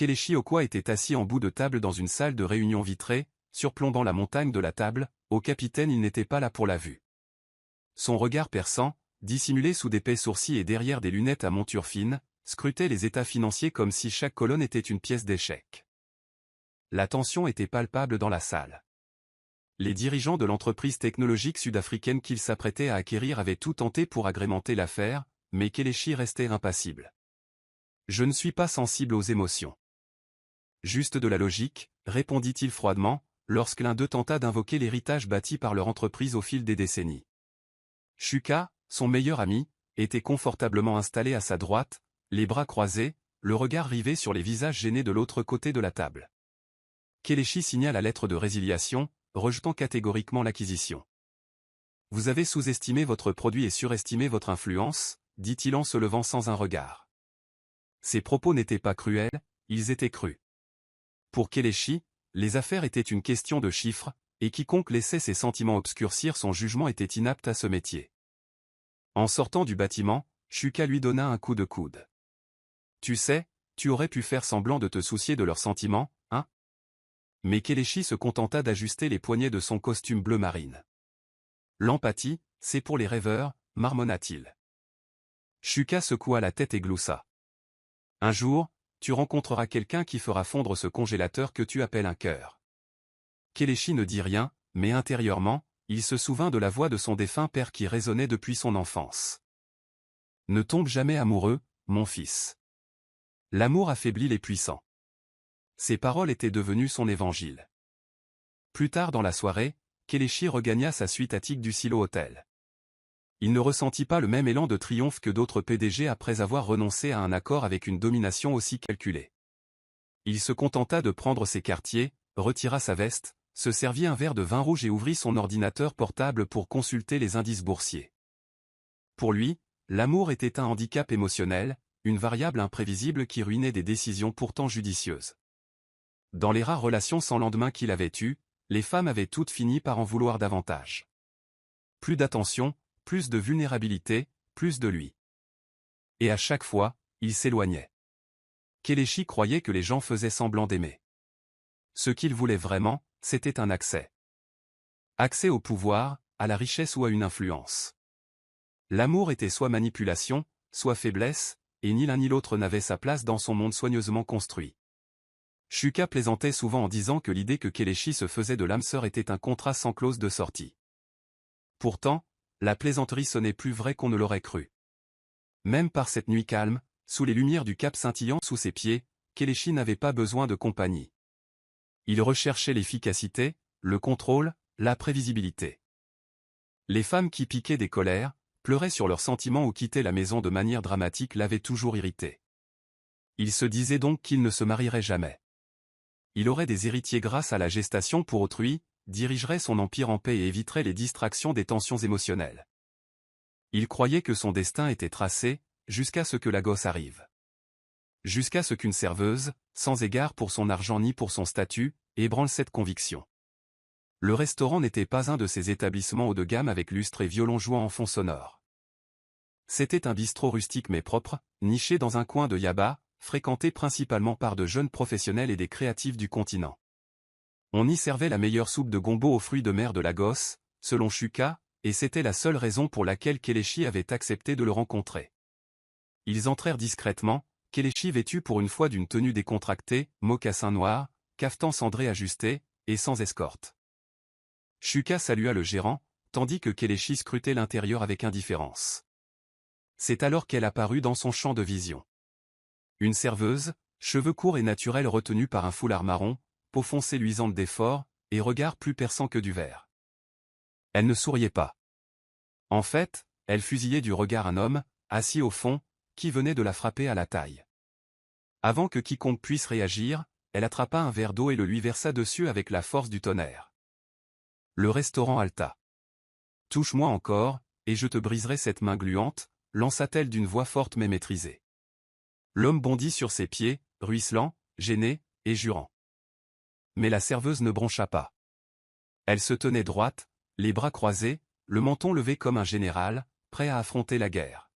Kelechi Okwa était assis en bout de table dans une salle de réunion vitrée, surplombant la montagne de la table. Au capitaine, il n'était pas là pour la vue. Son regard perçant, dissimulé sous d'épais sourcils et derrière des lunettes à monture fine, scrutait les états financiers comme si chaque colonne était une pièce d'échec. La tension était palpable dans la salle. Les dirigeants de l'entreprise technologique sud-africaine qu'il s'apprêtait à acquérir avaient tout tenté pour agrémenter l'affaire, mais Kelechi restait impassible. « Je ne suis pas sensible aux émotions. » Juste de la logique, répondit-il froidement, lorsque l'un d'eux tenta d'invoquer l'héritage bâti par leur entreprise au fil des décennies. Shuka, son meilleur ami, était confortablement installé à sa droite, les bras croisés, le regard rivé sur les visages gênés de l'autre côté de la table. Kelechi signa la lettre de résiliation, rejetant catégoriquement l'acquisition. « Vous avez sous-estimé votre produit et surestimé votre influence, » dit-il en se levant sans un regard. Ses propos n'étaient pas cruels, ils étaient crus. Pour Kelechi, les affaires étaient une question de chiffres, et quiconque laissait ses sentiments obscurcir son jugement était inapte à ce métier. En sortant du bâtiment, Shuka lui donna un coup de coude. « Tu sais, tu aurais pu faire semblant de te soucier de leurs sentiments, hein ?» Mais Kelechi se contenta d'ajuster les poignets de son costume bleu marine. « L'empathie, c'est pour les rêveurs, » marmonna-t-il. Shuka secoua la tête et gloussa. « Un jour, tu rencontreras quelqu'un qui fera fondre ce congélateur que tu appelles un cœur. » Kelechi ne dit rien, mais intérieurement, il se souvint de la voix de son défunt père qui résonnait depuis son enfance. « Ne tombe jamais amoureux, mon fils. L'amour affaiblit les puissants. » Ces paroles étaient devenues son évangile. Plus tard dans la soirée, Kelechi regagna sa suite attique du Silo Hotel. Il ne ressentit pas le même élan de triomphe que d'autres PDG après avoir renoncé à un accord avec une domination aussi calculée. Il se contenta de prendre ses quartiers, retira sa veste, se servit un verre de vin rouge et ouvrit son ordinateur portable pour consulter les indices boursiers. Pour lui, l'amour était un handicap émotionnel, une variable imprévisible qui ruinait des décisions pourtant judicieuses. Dans les rares relations sans lendemain qu'il avait eues, les femmes avaient toutes fini par en vouloir davantage. Plus d'attention, plus de vulnérabilité, plus de lui. Et à chaque fois, il s'éloignait. Kelechi croyait que les gens faisaient semblant d'aimer. Ce qu'il voulait vraiment, c'était un accès. Accès au pouvoir, à la richesse ou à une influence. L'amour était soit manipulation, soit faiblesse, et ni l'un ni l'autre n'avait sa place dans son monde soigneusement construit. Shuka plaisantait souvent en disant que l'idée que Kelechi se faisait de l'âme sœur était un contrat sans clause de sortie. Pourtant, la plaisanterie sonnait plus vraie qu'on ne l'aurait cru. Même par cette nuit calme, sous les lumières du cap scintillant sous ses pieds, Kelechi n'avait pas besoin de compagnie. Il recherchait l'efficacité, le contrôle, la prévisibilité. Les femmes qui piquaient des colères, pleuraient sur leurs sentiments ou quittaient la maison de manière dramatique l'avaient toujours irrité. Il se disait donc qu'il ne se marierait jamais. Il aurait des héritiers grâce à la gestation pour autrui, dirigerait son empire en paix et éviterait les distractions des tensions émotionnelles. Il croyait que son destin était tracé, jusqu'à ce que la gosse arrive. Jusqu'à ce qu'une serveuse, sans égard pour son argent ni pour son statut, ébranle cette conviction. Le restaurant n'était pas un de ces établissements haut de gamme avec lustre et violon jouant en fond sonore. C'était un bistrot rustique mais propre, niché dans un coin de Yaba, fréquenté principalement par de jeunes professionnels et des créatifs du continent. On y servait la meilleure soupe de gombo aux fruits de mer de Lagos, selon Shuka, et c'était la seule raison pour laquelle Kelechi avait accepté de le rencontrer. Ils entrèrent discrètement, Kelechi vêtu pour une fois d'une tenue décontractée, mocassins noirs, cafetan cendré ajusté, et sans escorte. Shuka salua le gérant, tandis que Kelechi scrutait l'intérieur avec indifférence. C'est alors qu'elle apparut dans son champ de vision. Une serveuse, cheveux courts et naturels retenus par un foulard marron, peau foncée luisante d'effort, et regard plus perçant que du verre. Elle ne souriait pas. En fait, elle fusillait du regard un homme, assis au fond, qui venait de la frapper à la taille. Avant que quiconque puisse réagir, elle attrapa un verre d'eau et le lui versa dessus avec la force du tonnerre. Le restaurant halta. « Touche-moi encore, et je te briserai cette main gluante », lança-t-elle d'une voix forte mais maîtrisée. L'homme bondit sur ses pieds, ruisselant, gêné, et jurant. Mais la serveuse ne broncha pas. Elle se tenait droite, les bras croisés, le menton levé comme un général, prêt à affronter la guerre.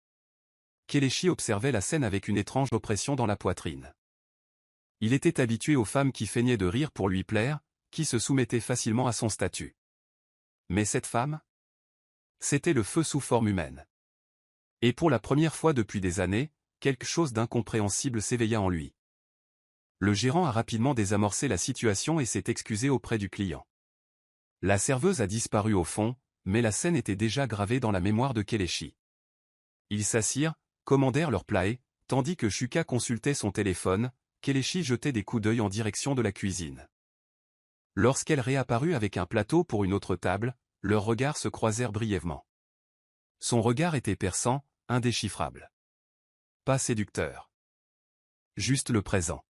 Kelechi observait la scène avec une étrange oppression dans la poitrine. Il était habitué aux femmes qui feignaient de rire pour lui plaire, qui se soumettaient facilement à son statut. Mais cette femme? C'était le feu sous forme humaine. Et pour la première fois depuis des années, quelque chose d'incompréhensible s'éveilla en lui. Le gérant a rapidement désamorcé la situation et s'est excusé auprès du client. La serveuse a disparu au fond, mais la scène était déjà gravée dans la mémoire de Kelechi. Ils s'assirent, commandèrent leur plat et, tandis que Shuka consultait son téléphone, Kelechi jetait des coups d'œil en direction de la cuisine. Lorsqu'elle réapparut avec un plateau pour une autre table, leurs regards se croisèrent brièvement. Son regard était perçant, indéchiffrable. Pas séducteur. Juste le présent.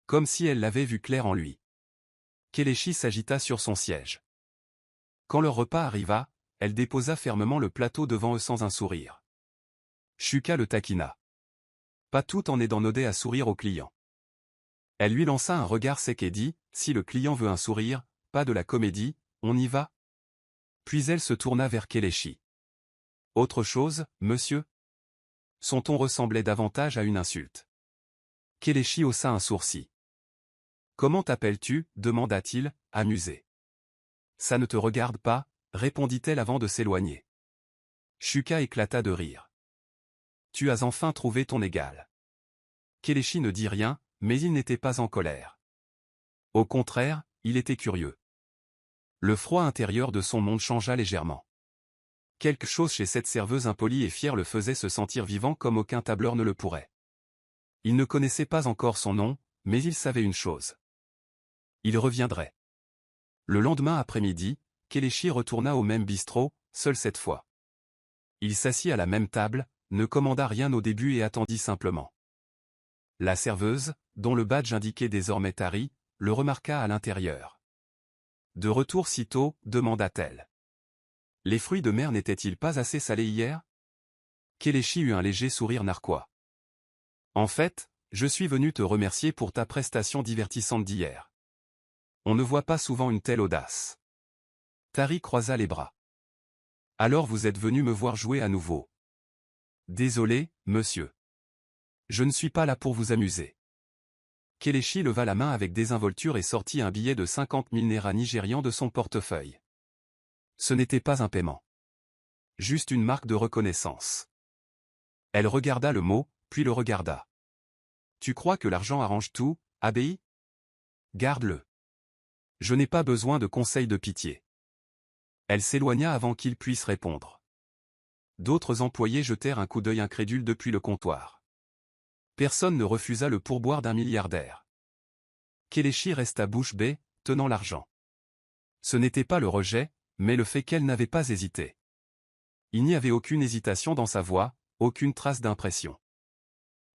Comme si elle l'avait vu clair en lui. Kelechi s'agita sur son siège. Quand leur repas arriva, elle déposa fermement le plateau devant eux sans un sourire. Shuka le taquina. Pas tout en aidant Nodé à sourire au client. Elle lui lança un regard sec et dit, « Si le client veut un sourire, pas de la comédie, on y va ?» Puis elle se tourna vers Kelechi. « Autre chose, monsieur ?» Son ton ressemblait davantage à une insulte. Kelechi haussa un sourcil. « Comment t'appelles-tu » demanda-t-il, amusé. « Ça ne te regarde pas » répondit-elle avant de s'éloigner. Shuka éclata de rire. « Tu as enfin trouvé ton égal. » Kelechi ne dit rien, mais il n'était pas en colère. Au contraire, il était curieux. Le froid intérieur de son monde changea légèrement. Quelque chose chez cette serveuse impolie et fière le faisait se sentir vivant comme aucun tableur ne le pourrait. Il ne connaissait pas encore son nom, mais il savait une chose. Il reviendrait. Le lendemain après-midi, Kelechi retourna au même bistrot, seul cette fois. Il s'assit à la même table, ne commanda rien au début et attendit simplement. La serveuse, dont le badge indiquait désormais Tari, le remarqua à l'intérieur. « De retour si tôt ?» demanda-t-elle. « Les fruits de mer n'étaient-ils pas assez salés hier ?» Kelechi eut un léger sourire narquois. « En fait, je suis venu te remercier pour ta prestation divertissante d'hier. On ne voit pas souvent une telle audace. » Tari croisa les bras. « Alors vous êtes venu me voir jouer à nouveau. »« Désolé, monsieur. Je ne suis pas là pour vous amuser. » Kelechi leva la main avec désinvolture et sortit un billet de 50 000 naira nigérians de son portefeuille. Ce n'était pas un paiement. Juste une marque de reconnaissance. Elle regarda le mot, puis le regarda. « Tu crois que l'argent arrange tout, Abei ? Garde-le. Je n'ai pas besoin de conseils de pitié. » Elle s'éloigna avant qu'il puisse répondre. D'autres employés jetèrent un coup d'œil incrédule depuis le comptoir. Personne ne refusa le pourboire d'un milliardaire. Kelechi resta bouche bée, tenant l'argent. Ce n'était pas le rejet, mais le fait qu'elle n'avait pas hésité. Il n'y avait aucune hésitation dans sa voix, aucune trace d'impression.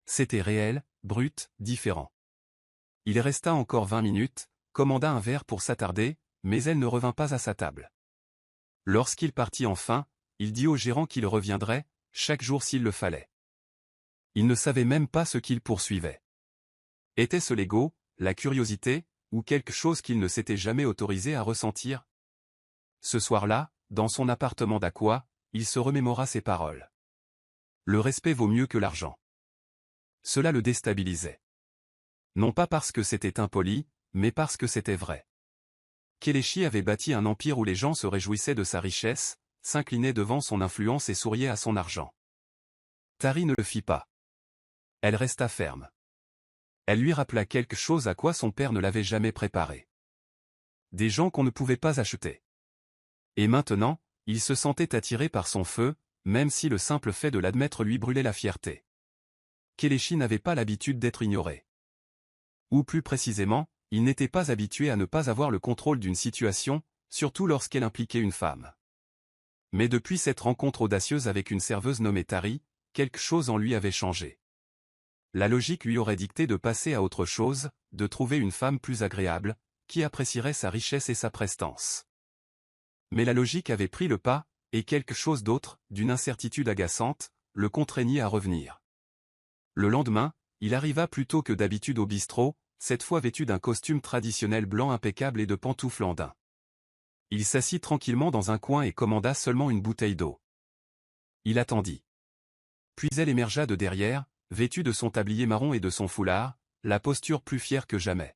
C'était réel, brut, différent. Il resta encore 20 minutes, commanda un verre pour s'attarder, mais elle ne revint pas à sa table. Lorsqu'il partit enfin, il dit au gérant qu'il reviendrait, chaque jour s'il le fallait. Il ne savait même pas ce qu'il poursuivait. Était-ce l'ego, la curiosité, ou quelque chose qu'il ne s'était jamais autorisé à ressentir? Ce soir-là, dans son appartement d'Aqua, il se remémora ces paroles. Le respect vaut mieux que l'argent. Cela le déstabilisait. Non pas parce que c'était impoli, mais parce que c'était vrai. Kelechi avait bâti un empire où les gens se réjouissaient de sa richesse, s'inclinaient devant son influence et souriaient à son argent. Tari ne le fit pas. Elle resta ferme. Elle lui rappela quelque chose à quoi son père ne l'avait jamais préparé. Des gens qu'on ne pouvait pas acheter. Et maintenant, il se sentait attiré par son feu, même si le simple fait de l'admettre lui brûlait la fierté. Kelechi n'avait pas l'habitude d'être ignoré. Ou plus précisément, il n'était pas habitué à ne pas avoir le contrôle d'une situation, surtout lorsqu'elle impliquait une femme. Mais depuis cette rencontre audacieuse avec une serveuse nommée Tari, quelque chose en lui avait changé. La logique lui aurait dicté de passer à autre chose, de trouver une femme plus agréable, qui apprécierait sa richesse et sa prestance. Mais la logique avait pris le pas, et quelque chose d'autre, d'une incertitude agaçante, le contraignit à revenir. Le lendemain, il arriva plus tôt que d'habitude au bistrot, cette fois vêtu d'un costume traditionnel blanc impeccable et de pantoufles en daim. Il s'assit tranquillement dans un coin et commanda seulement une bouteille d'eau. Il attendit. Puis elle émergea de derrière, vêtue de son tablier marron et de son foulard, la posture plus fière que jamais.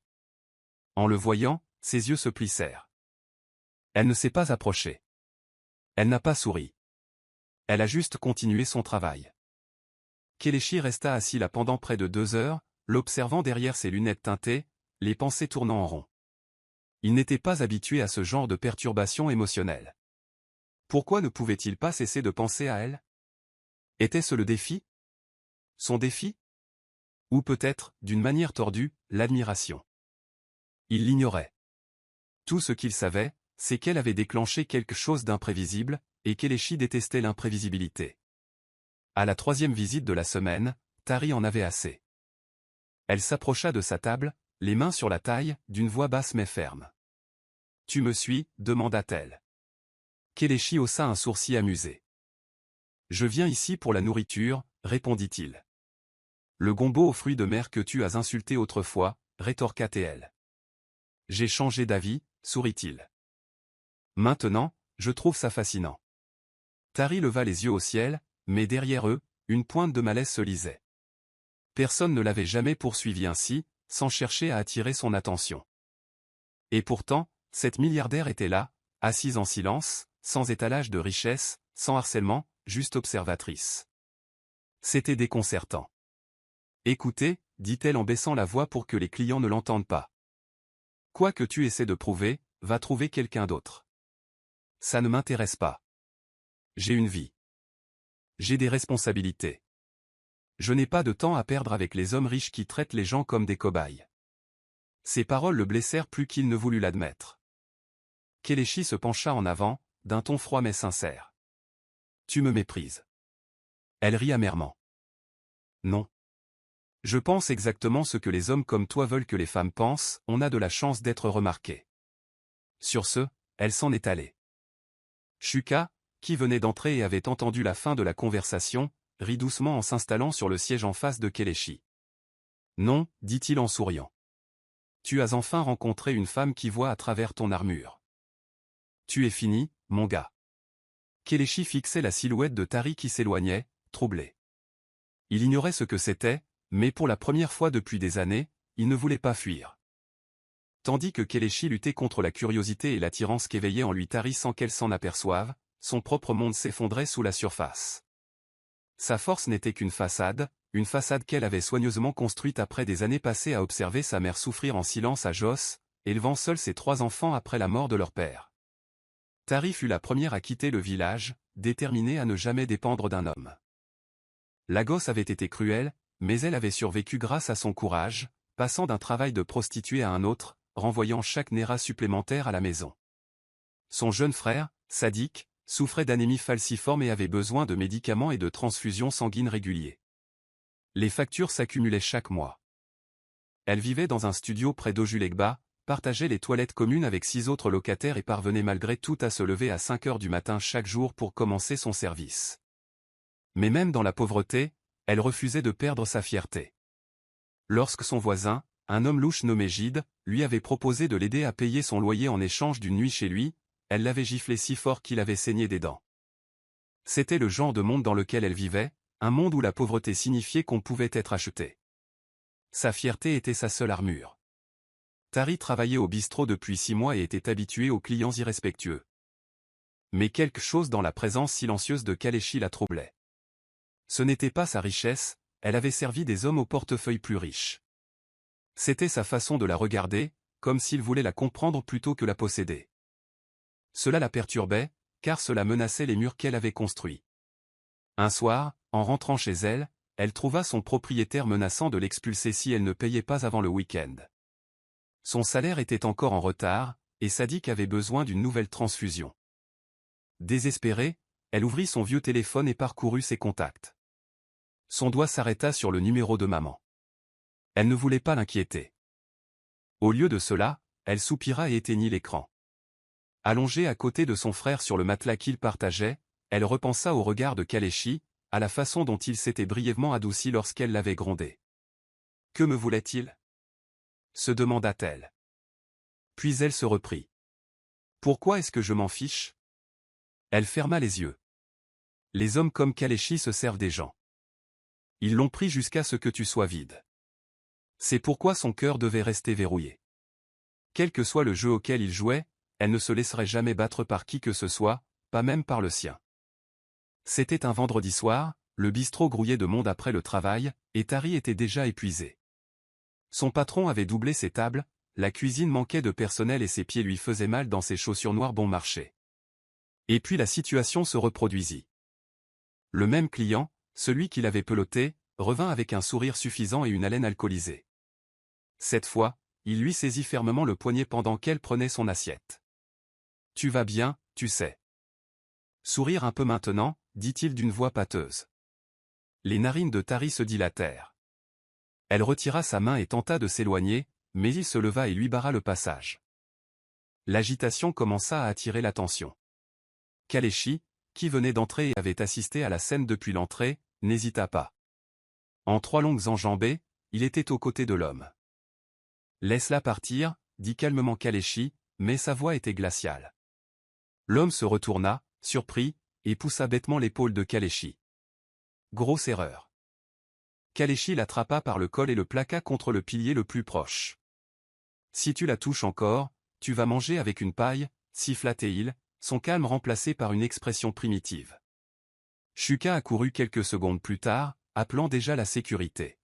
En le voyant, ses yeux se plissèrent. Elle ne s'est pas approchée. Elle n'a pas souri. Elle a juste continué son travail. Kelechi resta assis là pendant près de 2 heures, l'observant derrière ses lunettes teintées, les pensées tournant en rond. Il n'était pas habitué à ce genre de perturbation émotionnelle. Pourquoi ne pouvait-il pas cesser de penser à elle? Était-ce le défi? Son défi? Ou peut-être, d'une manière tordue, l'admiration. Il l'ignorait. Tout ce qu'il savait, c'est qu'elle avait déclenché quelque chose d'imprévisible, et Kelechi détestait l'imprévisibilité. À la 3e visite de la semaine, Tari en avait assez. Elle s'approcha de sa table, les mains sur la taille, d'une voix basse mais ferme. « Tu me suis » demanda-t-elle. Kelechi haussa un sourcil amusé. « Je viens ici pour la nourriture » répondit-il. « Le gombo aux fruits de mer que tu as insulté autrefois » rétorqua-t-elle. « J'ai changé d'avis » sourit-il. « Maintenant, je trouve ça fascinant. » Tari leva les yeux au ciel, mais derrière eux, une pointe de malaise se lisait. Personne ne l'avait jamais poursuivi ainsi, sans chercher à attirer son attention. Et pourtant, cette milliardaire était là, assise en silence, sans étalage de richesse, sans harcèlement, juste observatrice. C'était déconcertant. « Écoutez, dit-elle en baissant la voix pour que les clients ne l'entendent pas. Quoi que tu essaies de prouver, va trouver quelqu'un d'autre. Ça ne m'intéresse pas. J'ai une vie. J'ai des responsabilités. Je n'ai pas de temps à perdre avec les hommes riches qui traitent les gens comme des cobayes. » Ces paroles le blessèrent plus qu'il ne voulut l'admettre. Kelechi se pencha en avant, d'un ton froid mais sincère. « Tu me méprises. » Elle rit amèrement. « Non. Je pense exactement ce que les hommes comme toi veulent que les femmes pensent, on a de la chance d'être remarqué. » Sur ce, elle s'en est allée. Shuka, qui venait d'entrer et avait entendu la fin de la conversation, rit doucement en s'installant sur le siège en face de Kelechi. « Non, dit-il en souriant. Tu as enfin rencontré une femme qui voit à travers ton armure. Tu es fini, mon gars. » Kelechi fixait la silhouette de Tari qui s'éloignait, troublé. Il ignorait ce que c'était, mais pour la première fois depuis des années, il ne voulait pas fuir. Tandis que Kelechi luttait contre la curiosité et l'attirance qu'éveillait en lui Tari sans qu'elle s'en aperçoive, son propre monde s'effondrait sous la surface. Sa force n'était qu'une façade qu'elle avait soigneusement construite après des années passées à observer sa mère souffrir en silence à Jos, élevant seule ses 3 enfants après la mort de leur père. Tari fut la première à quitter le village, déterminée à ne jamais dépendre d'un homme. La gosse avait été cruelle, mais elle avait survécu grâce à son courage, passant d'un travail de prostituée à un autre, renvoyant chaque Néra supplémentaire à la maison. Son jeune frère, Sadik, souffrait d'anémie falciforme et avait besoin de médicaments et de transfusions sanguines réguliers. Les factures s'accumulaient chaque mois. Elle vivait dans un studio près d'Ojulegba, partageait les toilettes communes avec 6 autres locataires et parvenait malgré tout à se lever à 5 heures du matin chaque jour pour commencer son service. Mais même dans la pauvreté, elle refusait de perdre sa fierté. Lorsque son voisin, un homme louche nommé Gide, lui avait proposé de l'aider à payer son loyer en échange d'une nuit chez lui, elle l'avait giflé si fort qu'il avait saigné des dents. C'était le genre de monde dans lequel elle vivait, un monde où la pauvreté signifiait qu'on pouvait être acheté. Sa fierté était sa seule armure. Tari travaillait au bistrot depuis 6 mois et était habituée aux clients irrespectueux. Mais quelque chose dans la présence silencieuse de Kelechi la troublait. Ce n'était pas sa richesse, elle avait servi des hommes au portefeuille plus riche. C'était sa façon de la regarder, comme s'il voulait la comprendre plutôt que la posséder. Cela la perturbait, car cela menaçait les murs qu'elle avait construits. Un soir, en rentrant chez elle, elle trouva son propriétaire menaçant de l'expulser si elle ne payait pas avant le week-end. Son salaire était encore en retard, et Sadik avait besoin d'une nouvelle transfusion. Désespérée, elle ouvrit son vieux téléphone et parcourut ses contacts. Son doigt s'arrêta sur le numéro de maman. Elle ne voulait pas l'inquiéter. Au lieu de cela, elle soupira et éteignit l'écran. Allongée à côté de son frère sur le matelas qu'ils partageaient, elle repensa au regard de Kelechi, à la façon dont il s'était brièvement adouci lorsqu'elle l'avait grondé. « Que me voulait-il » se demanda-t-elle. Puis elle se reprit. « Pourquoi est-ce que je m'en fiche ?» Elle ferma les yeux. Les hommes comme Kelechi se servent des gens. Ils l'ont pris jusqu'à ce que tu sois vide. C'est pourquoi son cœur devait rester verrouillé. Quel que soit le jeu auquel il jouait, elle ne se laisserait jamais battre par qui que ce soit, pas même par le sien. C'était un vendredi soir, le bistrot grouillait de monde après le travail, et Tari était déjà épuisé. Son patron avait doublé ses tables, la cuisine manquait de personnel et ses pieds lui faisaient mal dans ses chaussures noires bon marché. Et puis la situation se reproduisit. Le même client, celui qui l'avait peloté, revint avec un sourire suffisant et une haleine alcoolisée. Cette fois, il lui saisit fermement le poignet pendant qu'elle prenait son assiette. « Tu vas bien, tu sais. » Sourire un peu maintenant, dit-il d'une voix pâteuse. Les narines de Tari se dilatèrent. Elle retira sa main et tenta de s'éloigner, mais il se leva et lui barra le passage. L'agitation commença à attirer l'attention. Kalechi, qui venait d'entrer et avait assisté à la scène depuis l'entrée, n'hésita pas. En 3 longues enjambées, il était aux côtés de l'homme. « Laisse-la partir, dit calmement Kalechi, mais sa voix était glaciale. L'homme se retourna, surpris, et poussa bêtement l'épaule de Kalechi. Grosse erreur. Kalechi l'attrapa par le col et le plaqua contre le pilier le plus proche. « Si tu la touches encore, tu vas manger avec une paille, siffla-t-il, son calme remplacé par une expression primitive. Shuka accourut quelques secondes plus tard, appelant déjà la sécurité.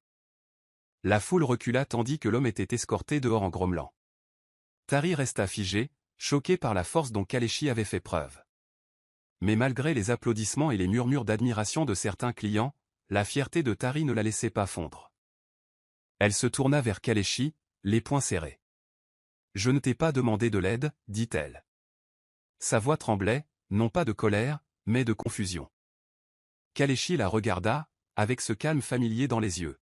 La foule recula tandis que l'homme était escorté dehors en grommelant. Tari resta figé, choqué par la force dont Kalechi avait fait preuve. Mais malgré les applaudissements et les murmures d'admiration de certains clients, la fierté de Tari ne la laissait pas fondre. Elle se tourna vers Kalechi, les poings serrés. « Je ne t'ai pas demandé de l'aide, dit-elle. » Sa voix tremblait, non pas de colère, mais de confusion. Kalechi la regarda, avec ce calme familier dans les yeux.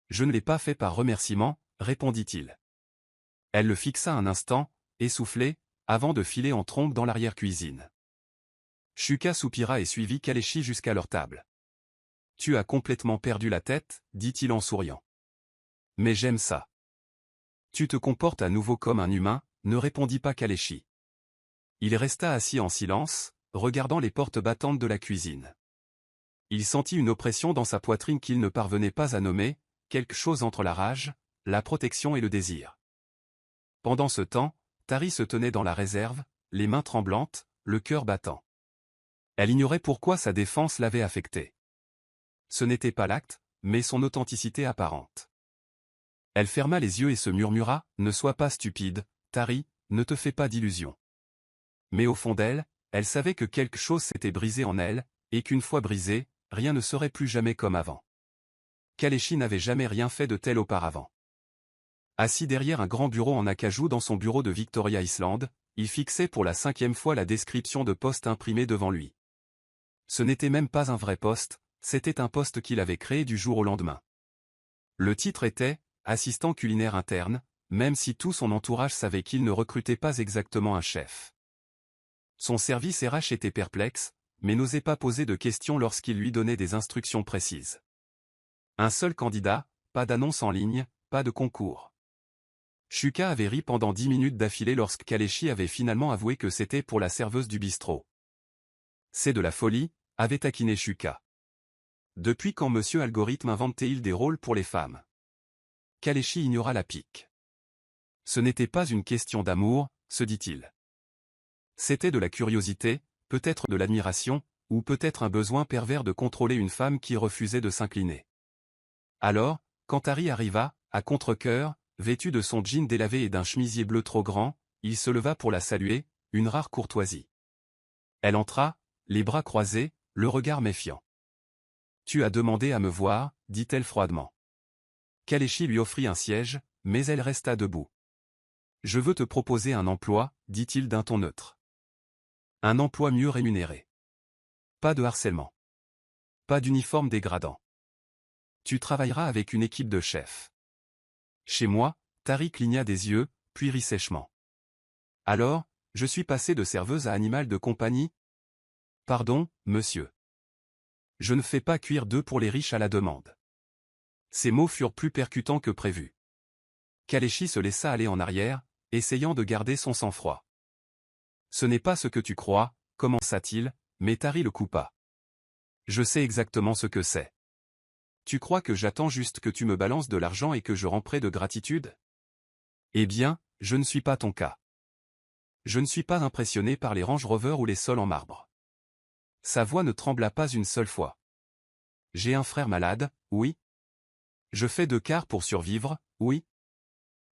« Je ne l'ai pas fait par remerciement, répondit-il. Elle le fixa un instant, essoufflé, avant de filer en trombe dans l'arrière-cuisine. Shuka soupira et suivit Kalechi jusqu'à leur table. « Tu as complètement perdu la tête, dit-il en souriant. Mais j'aime ça. Tu te comportes à nouveau comme un humain, ne répondit pas Kalechi. Il resta assis en silence, regardant les portes battantes de la cuisine. Il sentit une oppression dans sa poitrine qu'il ne parvenait pas à nommer, quelque chose entre la rage, la protection et le désir. Pendant ce temps, Tari se tenait dans la réserve, les mains tremblantes, le cœur battant. Elle ignorait pourquoi sa défense l'avait affectée. Ce n'était pas l'acte, mais son authenticité apparente. Elle ferma les yeux et se murmura, « Ne sois pas stupide, Tari, ne te fais pas d'illusions. » Mais au fond d'elle, elle savait que quelque chose s'était brisé en elle, et qu'une fois brisé, rien ne serait plus jamais comme avant. Kalechi n'avait jamais rien fait de tel auparavant. Assis derrière un grand bureau en acajou dans son bureau de Victoria Island, il fixait pour la 5e fois la description de poste imprimée devant lui. Ce n'était même pas un vrai poste, c'était un poste qu'il avait créé du jour au lendemain. Le titre était « Assistant culinaire interne », même si tout son entourage savait qu'il ne recrutait pas exactement un chef. Son service RH était perplexe, mais n'osait pas poser de questions lorsqu'il lui donnait des instructions précises. Un seul candidat, pas d'annonce en ligne, pas de concours. Shuka avait ri pendant 10 minutes d'affilée lorsque Kalechi avait finalement avoué que c'était pour la serveuse du bistrot. C'est de la folie, avait taquiné Shuka. Depuis quand Monsieur Algorithme invente-t-il des rôles pour les femmes? Kalechi ignora la pique. Ce n'était pas une question d'amour, se dit-il. C'était de la curiosité, peut-être de l'admiration, ou peut-être un besoin pervers de contrôler une femme qui refusait de s'incliner. Alors, quand Tari arriva, à contre-cœur, vêtu de son jean délavé et d'un chemisier bleu trop grand, il se leva pour la saluer, une rare courtoisie. Elle entra, les bras croisés, le regard méfiant. « Tu as demandé à me voir, dit-elle froidement. Kalechi lui offrit un siège, mais elle resta debout. « Je veux te proposer un emploi, dit-il d'un ton neutre. Un emploi mieux rémunéré. Pas de harcèlement. Pas d'uniforme dégradant. Tu travailleras avec une équipe de chefs. » Chez moi, Tari cligna des yeux, puis rit sèchement. « Alors, je suis passé de serveuse à animal de compagnie? Pardon, monsieur. Je ne fais pas cuire d'œufs pour les riches à la demande. » Ces mots furent plus percutants que prévu. Kalechi se laissa aller en arrière, essayant de garder son sang-froid. « Ce n'est pas ce que tu crois, commença-t-il, mais Tari le coupa. « Je sais exactement ce que c'est. Tu crois que j'attends juste que tu me balances de l'argent et que je remprerai de gratitude? Eh bien, je ne suis pas ton cas. Je ne suis pas impressionné par les Range Rover ou les sols en marbre. Sa voix ne trembla pas une seule fois. J'ai un frère malade, oui. Je fais 2 quarts pour survivre, oui.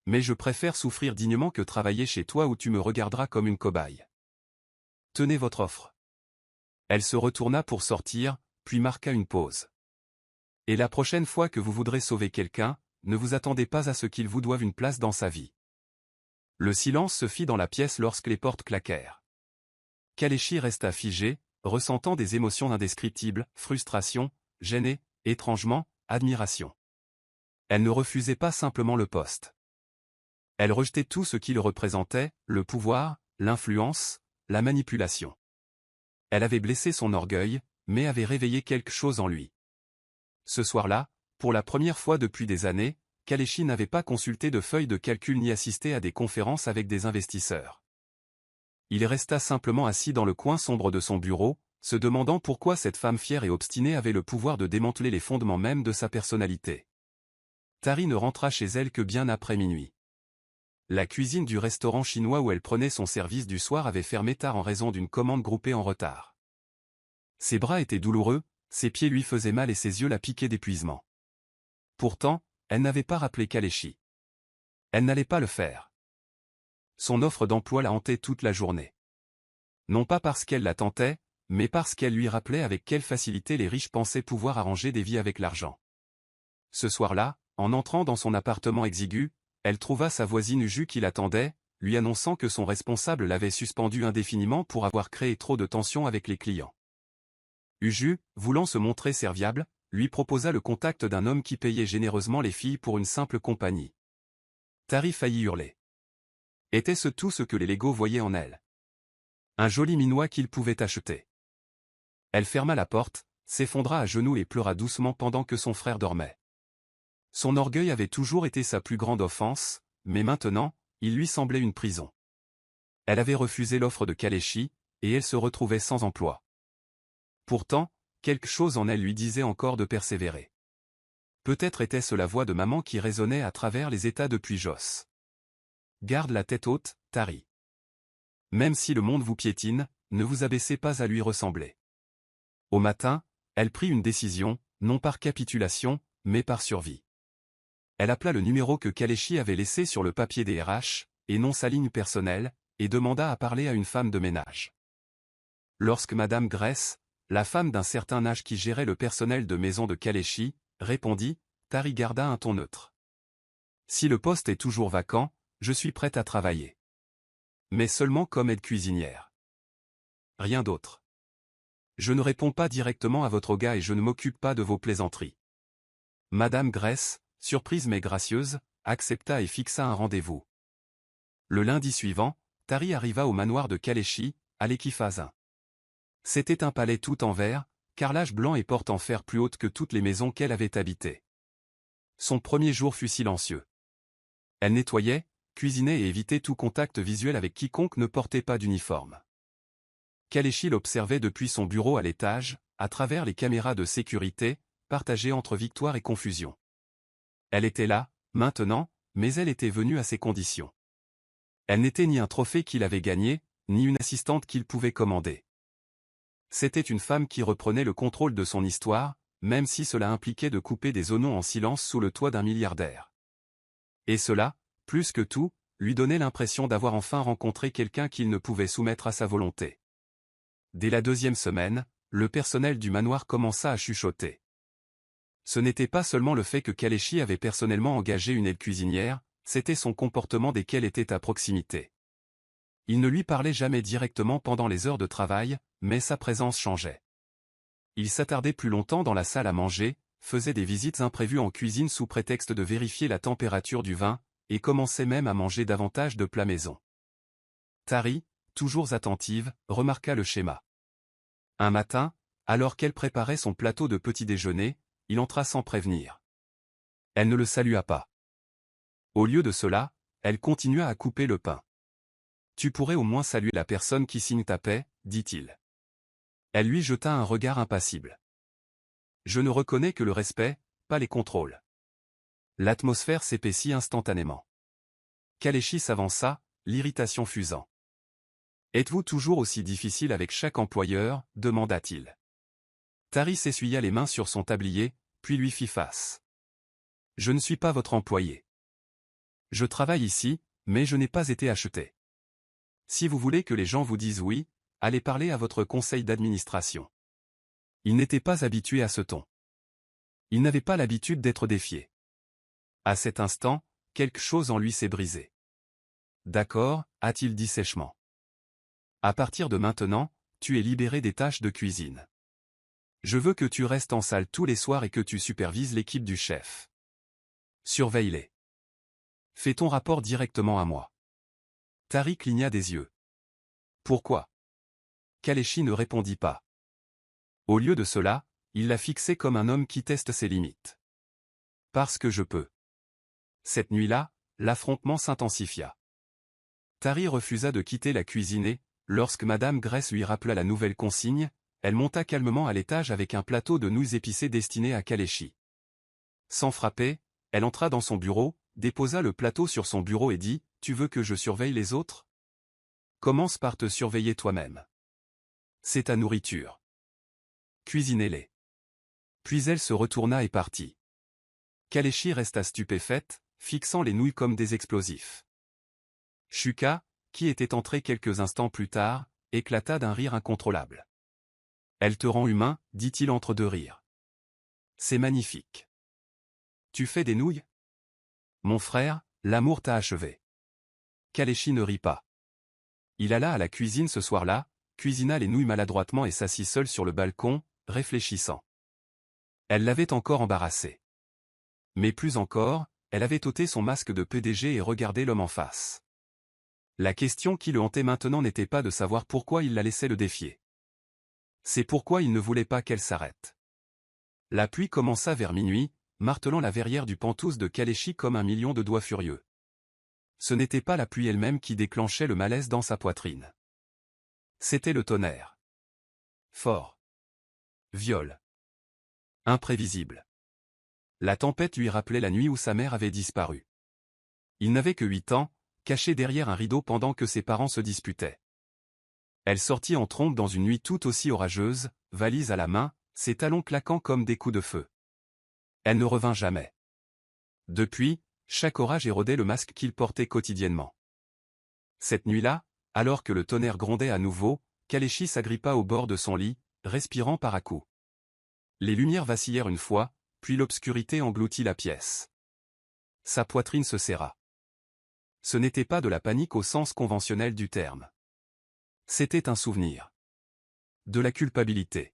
Mais je préfère souffrir dignement que travailler chez toi où tu me regarderas comme une cobaye. Tenez votre offre. Elle se retourna pour sortir, puis marqua une pause. Et la prochaine fois que vous voudrez sauver quelqu'un, ne vous attendez pas à ce qu'il vous doive une place dans sa vie. Le silence se fit dans la pièce lorsque les portes claquèrent. Kalechi resta figé, ressentant des émotions indescriptibles, frustration, gêné, étrangement, admiration. Elle ne refusait pas simplement le poste. Elle rejetait tout ce qu'il représentait, le pouvoir, l'influence, la manipulation. Elle avait blessé son orgueil, mais avait réveillé quelque chose en lui. Ce soir-là, pour la première fois depuis des années, Kalechi n'avait pas consulté de feuilles de calcul ni assisté à des conférences avec des investisseurs. Il resta simplement assis dans le coin sombre de son bureau, se demandant pourquoi cette femme fière et obstinée avait le pouvoir de démanteler les fondements même de sa personnalité. Tari ne rentra chez elle que bien après minuit. La cuisine du restaurant chinois où elle prenait son service du soir avait fermé tard en raison d'une commande groupée en retard. Ses bras étaient douloureux, ses pieds lui faisaient mal et ses yeux la piquaient d'épuisement. Pourtant, elle n'avait pas rappelé Kalechi. Elle n'allait pas le faire. Son offre d'emploi la hantait toute la journée. Non pas parce qu'elle la tentait, mais parce qu'elle lui rappelait avec quelle facilité les riches pensaient pouvoir arranger des vies avec l'argent. Ce soir-là, en entrant dans son appartement exigu, elle trouva sa voisine Uju qui l'attendait, lui annonçant que son responsable l'avait suspendue indéfiniment pour avoir créé trop de tensions avec les clients. Uju, voulant se montrer serviable, lui proposa le contact d'un homme qui payait généreusement les filles pour une simple compagnie. Tari faillit hurler. Était-ce tout ce que les Légaux voyaient en elle? Un joli minois qu'ils pouvaient acheter. Elle ferma la porte, s'effondra à genoux et pleura doucement pendant que son frère dormait. Son orgueil avait toujours été sa plus grande offense, mais maintenant, il lui semblait une prison. Elle avait refusé l'offre de Kalechi, et elle se retrouvait sans emploi. Pourtant, quelque chose en elle lui disait encore de persévérer. Peut-être était-ce la voix de maman qui résonnait à travers les états depuis Jos. Garde la tête haute, Tari. Même si le monde vous piétine, ne vous abaissez pas à lui ressembler. Au matin, elle prit une décision, non par capitulation, mais par survie. Elle appela le numéro que Kalechi avait laissé sur le papier des RH, et non sa ligne personnelle, et demanda à parler à une femme de ménage. Lorsque Madame Grèce, la femme d'un certain âge qui gérait le personnel de maison de Kalechi, répondit, Tari garda un ton neutre. Si le poste est toujours vacant, je suis prête à travailler. Mais seulement comme aide cuisinière. Rien d'autre. Je ne réponds pas directement à votre gars et je ne m'occupe pas de vos plaisanteries. Madame Grèce, surprise mais gracieuse, accepta et fixa un rendez-vous. Le lundi suivant, Tari arriva au manoir de Kalechi, à l'Equiphase 1. C'était un palais tout en verre, carrelage blanc et porte en fer plus haute que toutes les maisons qu'elle avait habitées. Son premier jour fut silencieux. Elle nettoyait, cuisinait et évitait tout contact visuel avec quiconque ne portait pas d'uniforme. Kalechi l'observait depuis son bureau à l'étage, à travers les caméras de sécurité, partagées entre victoire et confusion. Elle était là, maintenant, mais elle était venue à ses conditions. Elle n'était ni un trophée qu'il avait gagné, ni une assistante qu'il pouvait commander. C'était une femme qui reprenait le contrôle de son histoire, même si cela impliquait de couper des oignons en silence sous le toit d'un milliardaire. Et cela, plus que tout, lui donnait l'impression d'avoir enfin rencontré quelqu'un qu'il ne pouvait soumettre à sa volonté. Dès la 2e semaine, le personnel du manoir commença à chuchoter. Ce n'était pas seulement le fait que Kalechi avait personnellement engagé une aide cuisinière, c'était son comportement dès qu'elle était à proximité. Il ne lui parlait jamais directement pendant les heures de travail, mais sa présence changeait. Il s'attardait plus longtemps dans la salle à manger, faisait des visites imprévues en cuisine sous prétexte de vérifier la température du vin, et commençait même à manger davantage de plats maison. Tari, toujours attentive, remarqua le schéma. Un matin, alors qu'elle préparait son plateau de petit déjeuner, il entra sans prévenir. Elle ne le salua pas. Au lieu de cela, elle continua à couper le pain. « Tu pourrais au moins saluer la personne qui signe ta paix, dit-il. Elle lui jeta un regard impassible. « Je ne reconnais que le respect, pas les contrôles. L'atmosphère s'épaissit instantanément. Kalechi s'avança, l'irritation fusant. « Êtes-vous toujours aussi difficile avec chaque employeur ?» demanda-t-il. Tari s'essuya les mains sur son tablier, puis lui fit face. « Je ne suis pas votre employé. Je travaille ici, mais je n'ai pas été acheté. Si vous voulez que les gens vous disent oui, allez parler à votre conseil d'administration. » Il n'était pas habitué à ce ton. Il n'avait pas l'habitude d'être défié. À cet instant, quelque chose en lui s'est brisé. « D'accord, » a-t-il dit sèchement. « À partir de maintenant, tu es libéré des tâches de cuisine. Je veux que tu restes en salle tous les soirs et que tu supervises l'équipe du chef. Surveille-les. Fais ton rapport directement à moi. » Tari cligna des yeux. « Pourquoi ?» Kalechi ne répondit pas. Au lieu de cela, il la fixait comme un homme qui teste ses limites. « Parce que je peux. » Cette nuit-là, l'affrontement s'intensifia. Tari refusa de quitter la cuisine et, lorsque Madame Grace lui rappela la nouvelle consigne, elle monta calmement à l'étage avec un plateau de nouilles épicées destiné à Kalechi. Sans frapper, elle entra dans son bureau, déposa le plateau sur son bureau et dit « Tu veux que je surveille les autres ? Commence par te surveiller toi-même. C'est ta nourriture. Cuisinez-les. » Puis elle se retourna et partit. Kalechi resta stupéfaite, fixant les nouilles comme des explosifs. Shuka, qui était entrée quelques instants plus tard, éclata d'un rire incontrôlable. « Elle te rend humain, dit-il entre deux rires. C'est magnifique. Tu fais des nouilles ? Mon frère, l'amour t'a achevé. » Kalechi ne rit pas. Il alla à la cuisine ce soir-là, cuisina les nouilles maladroitement et s'assit seul sur le balcon, réfléchissant. Elle l'avait encore embarrassé. Mais plus encore, elle avait ôté son masque de PDG et regardé l'homme en face. La question qui le hantait maintenant n'était pas de savoir pourquoi il la laissait le défier. C'est pourquoi il ne voulait pas qu'elle s'arrête. La pluie commença vers minuit, martelant la verrière du pantouse de Kalechi comme un million de doigts furieux. Ce n'était pas la pluie elle-même qui déclenchait le malaise dans sa poitrine. C'était le tonnerre. Fort. Viol. Imprévisible. La tempête lui rappelait la nuit où sa mère avait disparu. Il n'avait que 8 ans, caché derrière un rideau pendant que ses parents se disputaient. Elle sortit en trombe dans une nuit tout aussi orageuse, valise à la main, ses talons claquant comme des coups de feu. Elle ne revint jamais. Depuis, chaque orage érodait le masque qu'il portait quotidiennement. Cette nuit-là, alors que le tonnerre grondait à nouveau, Kalechi s'agrippa au bord de son lit, respirant par à-coups. Les lumières vacillèrent une fois, puis l'obscurité engloutit la pièce. Sa poitrine se serra. Ce n'était pas de la panique au sens conventionnel du terme. C'était un souvenir. De la culpabilité.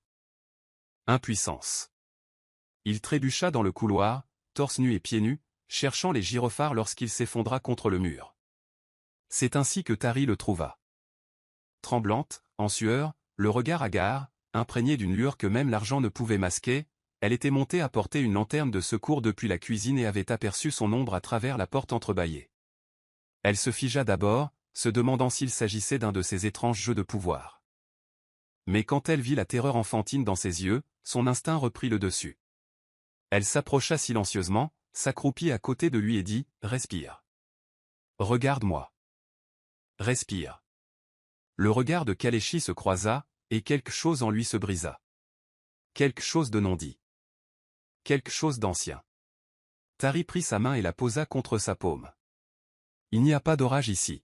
Impuissance. Il trébucha dans le couloir, torse nu et pieds nus, cherchant les gyrophares lorsqu'il s'effondra contre le mur. C'est ainsi que Tari le trouva. Tremblante, en sueur, le regard hagard, imprégné d'une lueur que même l'argent ne pouvait masquer, elle était montée à porter une lanterne de secours depuis la cuisine et avait aperçu son ombre à travers la porte entrebâillée. Elle se figea d'abord, se demandant s'il s'agissait d'un de ces étranges jeux de pouvoir. Mais quand elle vit la terreur enfantine dans ses yeux, son instinct reprit le dessus. Elle s'approcha silencieusement, s'accroupit à côté de lui et dit « Respire. Regarde-moi. Respire. » Le regard de Kalechi se croisa, et quelque chose en lui se brisa. Quelque chose de non dit. Quelque chose d'ancien. Tari prit sa main et la posa contre sa paume. « Il n'y a pas d'orage ici.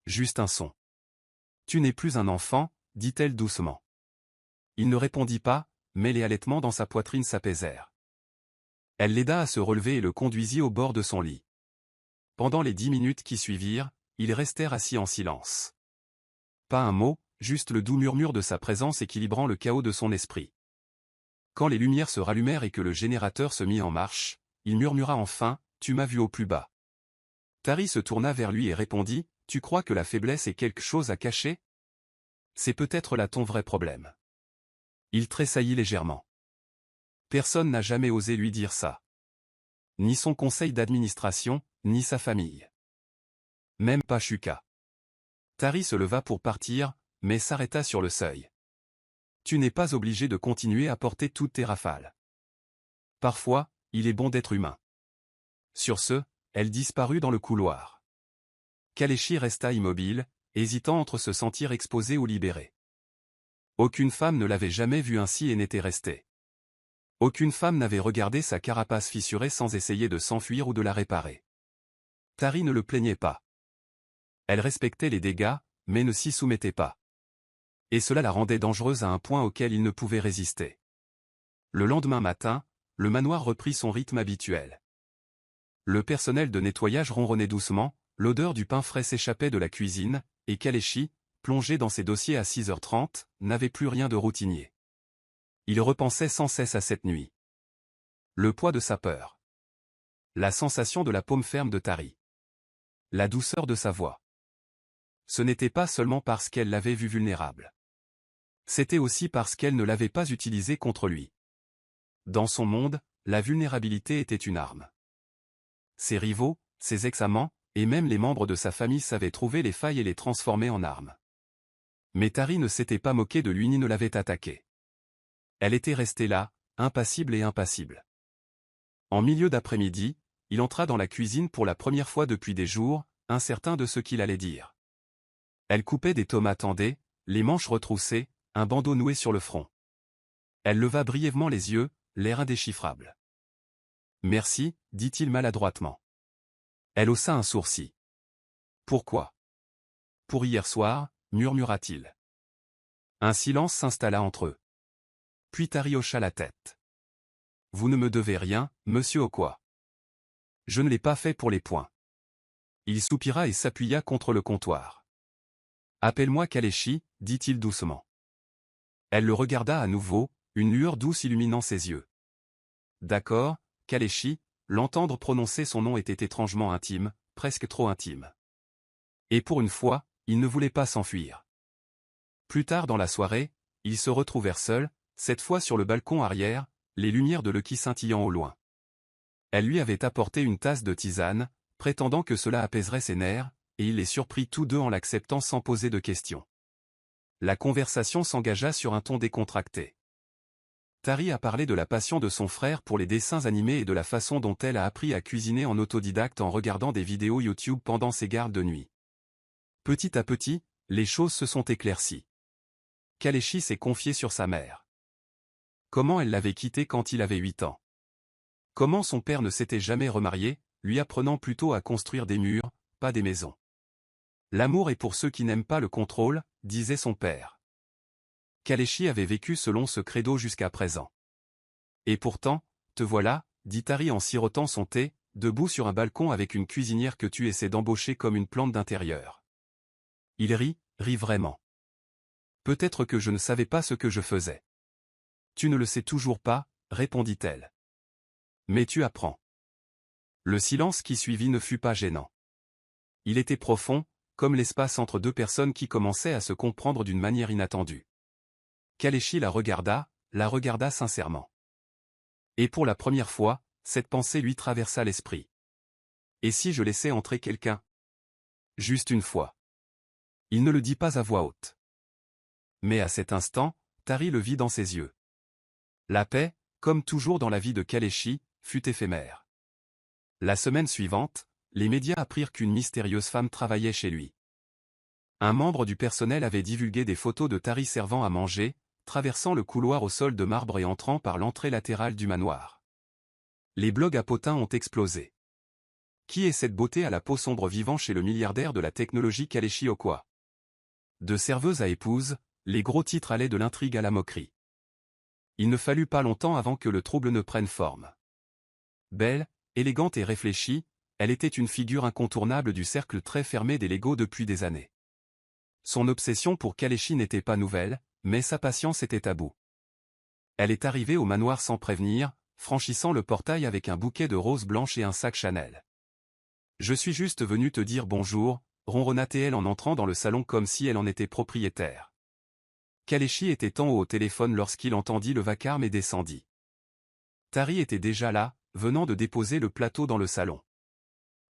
Juste un son. Tu n'es plus un enfant, dit-elle doucement. Il ne répondit pas, mais les halètements dans sa poitrine s'apaisèrent. Elle l'aida à se relever et le conduisit au bord de son lit. Pendant les 10 minutes qui suivirent, ils restèrent assis en silence. Pas un mot, juste le doux murmure de sa présence équilibrant le chaos de son esprit. Quand les lumières se rallumèrent et que le générateur se mit en marche, il murmura enfin, « Tu m'as vu au plus bas. » Tari se tourna vers lui et répondit, « Tu crois que la faiblesse est quelque chose à cacher ? C'est peut-être là ton vrai problème. » Il tressaillit légèrement. Personne n'a jamais osé lui dire ça. Ni son conseil d'administration, ni sa famille. Même pas Shuka. Tari se leva pour partir, mais s'arrêta sur le seuil. Tu n'es pas obligé de continuer à porter toutes tes rafales. Parfois, il est bon d'être humain. Sur ce, elle disparut dans le couloir. Kalechi resta immobile, hésitant entre se sentir exposé ou libéré. Aucune femme ne l'avait jamais vu ainsi et n'était restée. Aucune femme n'avait regardé sa carapace fissurée sans essayer de s'enfuir ou de la réparer. Tari ne le plaignait pas. Elle respectait les dégâts, mais ne s'y soumettait pas. Et cela la rendait dangereuse à un point auquel il ne pouvait résister. Le lendemain matin, le manoir reprit son rythme habituel. Le personnel de nettoyage ronronnait doucement, l'odeur du pain frais s'échappait de la cuisine, et Kalechi, plongé dans ses dossiers à 6h30, n'avait plus rien de routinier. Il repensait sans cesse à cette nuit. Le poids de sa peur. La sensation de la paume ferme de Tari. La douceur de sa voix. Ce n'était pas seulement parce qu'elle l'avait vu vulnérable. C'était aussi parce qu'elle ne l'avait pas utilisé contre lui. Dans son monde, la vulnérabilité était une arme. Ses rivaux, ses ex-amants, et même les membres de sa famille savaient trouver les failles et les transformer en armes. Mais Tari ne s'était pas moqué de lui ni ne l'avait attaqué. Elle était restée là, impassible et impassible. En milieu d'après-midi, il entra dans la cuisine pour la première fois depuis des jours, incertain de ce qu'il allait dire. Elle coupait des tomates en dés, les manches retroussées, un bandeau noué sur le front. Elle leva brièvement les yeux, l'air indéchiffrable. « Merci », dit-il maladroitement. Elle haussa un sourcil. « Pourquoi ?»« Pour hier soir », murmura-t-il. Un silence s'installa entre eux. Puis Tari hocha la tête. « Vous ne me devez rien, monsieur Okwa. Je ne l'ai pas fait pour les points. » Il soupira et s'appuya contre le comptoir. « Appelle-moi Kalechi, dit-il doucement. Elle le regarda à nouveau, une lueur douce illuminant ses yeux. D'accord, Kalechi, l'entendre prononcer son nom était étrangement intime, presque trop intime. Et pour une fois, il ne voulait pas s'enfuir. Plus tard dans la soirée, ils se retrouvèrent seuls, cette fois sur le balcon arrière, les lumières de Lucky scintillant au loin. Elle lui avait apporté une tasse de tisane, prétendant que cela apaiserait ses nerfs, et il les surprit tous deux en l'acceptant sans poser de questions. La conversation s'engagea sur un ton décontracté. Tari a parlé de la passion de son frère pour les dessins animés et de la façon dont elle a appris à cuisiner en autodidacte en regardant des vidéos YouTube pendant ses gardes de nuit. Petit à petit, les choses se sont éclaircies. Kalechi s'est confié sur sa mère. Comment elle l'avait quitté quand il avait 8 ans. Comment son père ne s'était jamais remarié, lui apprenant plutôt à construire des murs, pas des maisons. L'amour est pour ceux qui n'aiment pas le contrôle, disait son père. Kalechi avait vécu selon ce credo jusqu'à présent. Et pourtant, te voilà, dit Tari en sirotant son thé, debout sur un balcon avec une cuisinière que tu essaies d'embaucher comme une plante d'intérieur. Il rit vraiment. Peut-être que je ne savais pas ce que je faisais. Tu ne le sais toujours pas, répondit-elle. Mais tu apprends. Le silence qui suivit ne fut pas gênant. Il était profond, comme l'espace entre deux personnes qui commençaient à se comprendre d'une manière inattendue. Kalechi la regarda sincèrement. Et pour la première fois, cette pensée lui traversa l'esprit. Et si je laissais entrer quelqu'un? Juste une fois. Il ne le dit pas à voix haute. Mais à cet instant, Tari le vit dans ses yeux. La paix, comme toujours dans la vie de Kalechi, fut éphémère. La semaine suivante, les médias apprirent qu'une mystérieuse femme travaillait chez lui. Un membre du personnel avait divulgué des photos de Tari servant à manger, traversant le couloir au sol de marbre et entrant par l'entrée latérale du manoir. Les blogs à potins ont explosé. Qui est cette beauté à la peau sombre vivant chez le milliardaire de la technologie Kalechi Okwa? De serveuse à épouse, les gros titres allaient de l'intrigue à la moquerie. Il ne fallut pas longtemps avant que le trouble ne prenne forme. Belle, élégante et réfléchie, elle était une figure incontournable du cercle très fermé des Lego depuis des années. Son obsession pour Kalechi n'était pas nouvelle, mais sa patience était à bout. Elle est arrivée au manoir sans prévenir, franchissant le portail avec un bouquet de roses blanches et un sac Chanel. « Je suis juste venue te dire bonjour », ronronna-t-elle en entrant dans le salon comme si elle en était propriétaire. Kalechi était en haut au téléphone lorsqu'il entendit le vacarme et descendit. Tari était déjà là, venant de déposer le plateau dans le salon.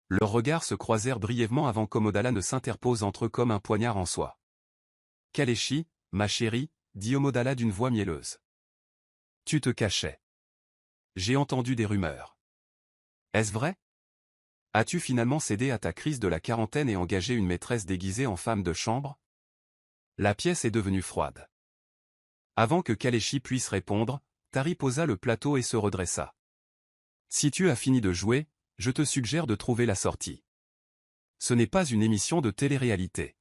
Leurs regards se croisèrent brièvement avant qu'Omodala ne s'interpose entre eux comme un poignard en soi. « Kalechi, ma chérie », dit Omodala d'une voix mielleuse. « Tu te cachais. » J'ai entendu des rumeurs. Est-ce vrai? As-tu finalement cédé à ta crise de la quarantaine et engagé une maîtresse déguisée en femme de chambre? La pièce est devenue froide. Avant que Kalechi puisse répondre, Tari posa le plateau et se redressa. Si tu as fini de jouer, je te suggère de trouver la sortie. Ce n'est pas une émission de télé-réalité.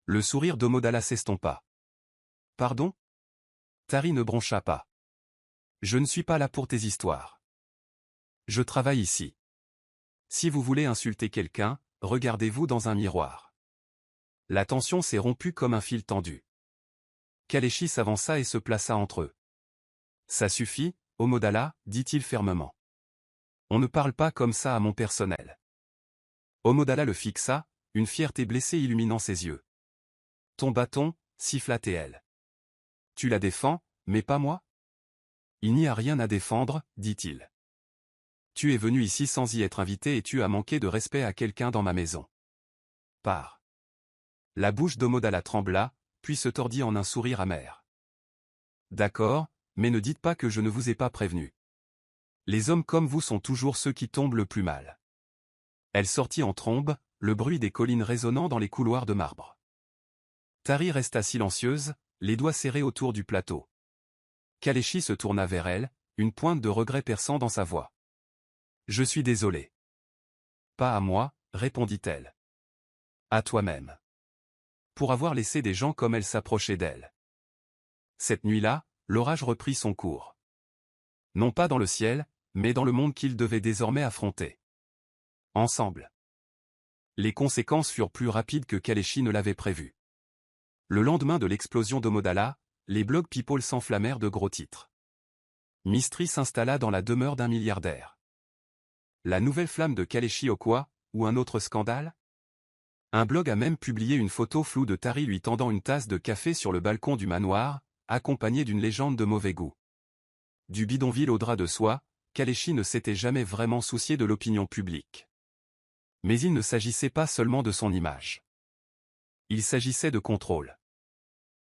Le sourire d'Omodala s'estompa. Pardon? Tari ne broncha pas. Je ne suis pas là pour tes histoires. Je travaille ici. Si vous voulez insulter quelqu'un, regardez-vous dans un miroir. La tension s'est rompue comme un fil tendu. Kalechi s'avança et se plaça entre eux. Ça suffit, Omodala, dit-il fermement. On ne parle pas comme ça à mon personnel. Omodala le fixa, une fierté blessée illuminant ses yeux. Ton bâton, siffla TL. Tu la défends, mais pas moi? Il n'y a rien à défendre, dit-il. Tu es venu ici sans y être invité et tu as manqué de respect à quelqu'un dans ma maison. Pars. La bouche d'Omodala trembla, puis se tordit en un sourire amer. D'accord, mais ne dites pas que je ne vous ai pas prévenu. Les hommes comme vous sont toujours ceux qui tombent le plus mal. Elle sortit en trombe, le bruit des collines résonnant dans les couloirs de marbre. Tari resta silencieuse, les doigts serrés autour du plateau. Kalechi se tourna vers elle, une pointe de regret perçant dans sa voix. Je suis désolé. Pas à moi, répondit-elle. À toi-même. Pour avoir laissé des gens comme elle s'approcher d'elle. Cette nuit-là, l'orage reprit son cours. Non pas dans le ciel, mais dans le monde qu'ils devaient désormais affronter. Ensemble. Les conséquences furent plus rapides que Kalechi ne l'avait prévu. Le lendemain de l'explosion d'Omodala, les blogs People s'enflammèrent de gros titres. Mystery s'installa dans la demeure d'un milliardaire. La nouvelle flamme de Kalechi Okwa, ou un autre scandale? Un blog a même publié une photo floue de Tari lui tendant une tasse de café sur le balcon du manoir, accompagnée d'une légende de mauvais goût. Du bidonville au drap de soie, Kalechi ne s'était jamais vraiment soucié de l'opinion publique. Mais il ne s'agissait pas seulement de son image. Il s'agissait de contrôle.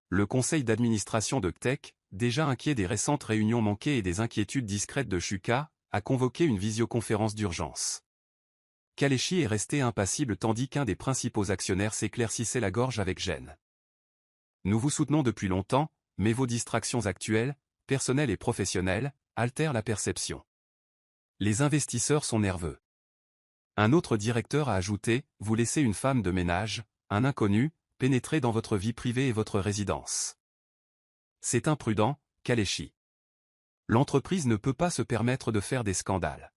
Le conseil d'administration de Ctech, déjà inquiet des récentes réunions manquées et des inquiétudes discrètes de Shuka, a convoqué une visioconférence d'urgence. Kalechi est resté impassible tandis qu'un des principaux actionnaires s'éclaircissait la gorge avec gêne. Nous vous soutenons depuis longtemps, mais vos distractions actuelles, personnelles et professionnelles, altèrent la perception. Les investisseurs sont nerveux. Un autre directeur a ajouté, vous laissez une femme de ménage, un inconnu, pénétrer dans votre vie privée et votre résidence. C'est imprudent, Kalechi. L'entreprise ne peut pas se permettre de faire des scandales.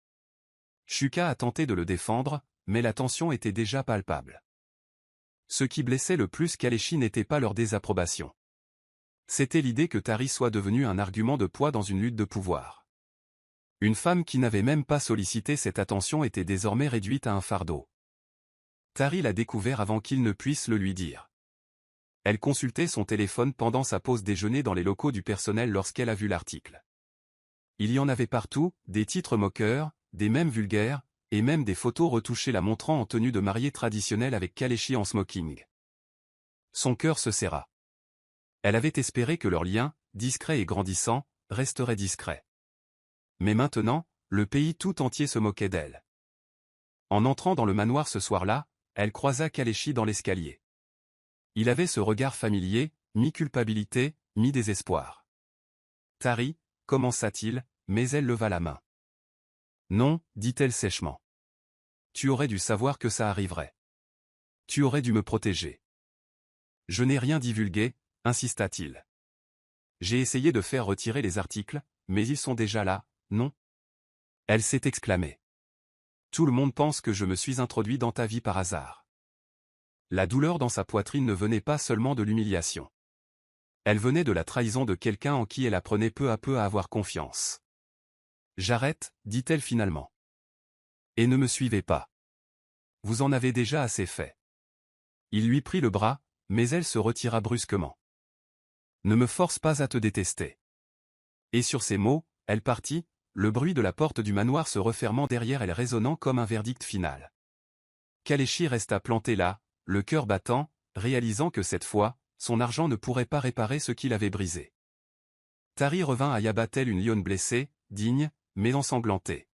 Shuka a tenté de le défendre, mais la tension était déjà palpable. Ce qui blessait le plus Kalechi n'était pas leur désapprobation. C'était l'idée que Tari soit devenu un argument de poids dans une lutte de pouvoir. Une femme qui n'avait même pas sollicité cette attention était désormais réduite à un fardeau. Tari l'a découvert avant qu'il ne puisse le lui dire. Elle consultait son téléphone pendant sa pause déjeuner dans les locaux du personnel lorsqu'elle a vu l'article. Il y en avait partout, des titres moqueurs, des mèmes vulgaires, et même des photos retouchées la montrant en tenue de mariée traditionnelle avec Kalechi en smoking. Son cœur se serra. Elle avait espéré que leur lien, discret et grandissant, resterait discret. Mais maintenant, le pays tout entier se moquait d'elle. En entrant dans le manoir ce soir-là, elle croisa Kalechi dans l'escalier. Il avait ce regard familier, mi-culpabilité, mi-désespoir. Tari, commença-t-il, mais elle leva la main. Non, dit-elle sèchement. Tu aurais dû savoir que ça arriverait. Tu aurais dû me protéger. Je n'ai rien divulgué, insista-t-il. J'ai essayé de faire retirer les articles, mais ils sont déjà là, non? Elle s'est exclamée. Tout le monde pense que je me suis introduit dans ta vie par hasard. La douleur dans sa poitrine ne venait pas seulement de l'humiliation. Elle venait de la trahison de quelqu'un en qui elle apprenait peu à peu à avoir confiance. J'arrête, dit-elle finalement. Et ne me suivez pas. Vous en avez déjà assez fait. Il lui prit le bras, mais elle se retira brusquement. Ne me force pas à te détester. Et sur ces mots, elle partit, le bruit de la porte du manoir se refermant derrière elle résonnant comme un verdict final. Kalechi resta planté là, le cœur battant, réalisant que cette fois, son argent ne pourrait pas réparer ce qu'il avait brisé. Tari revint à Yaba telle une lionne blessée, digne, mais ensanglanté.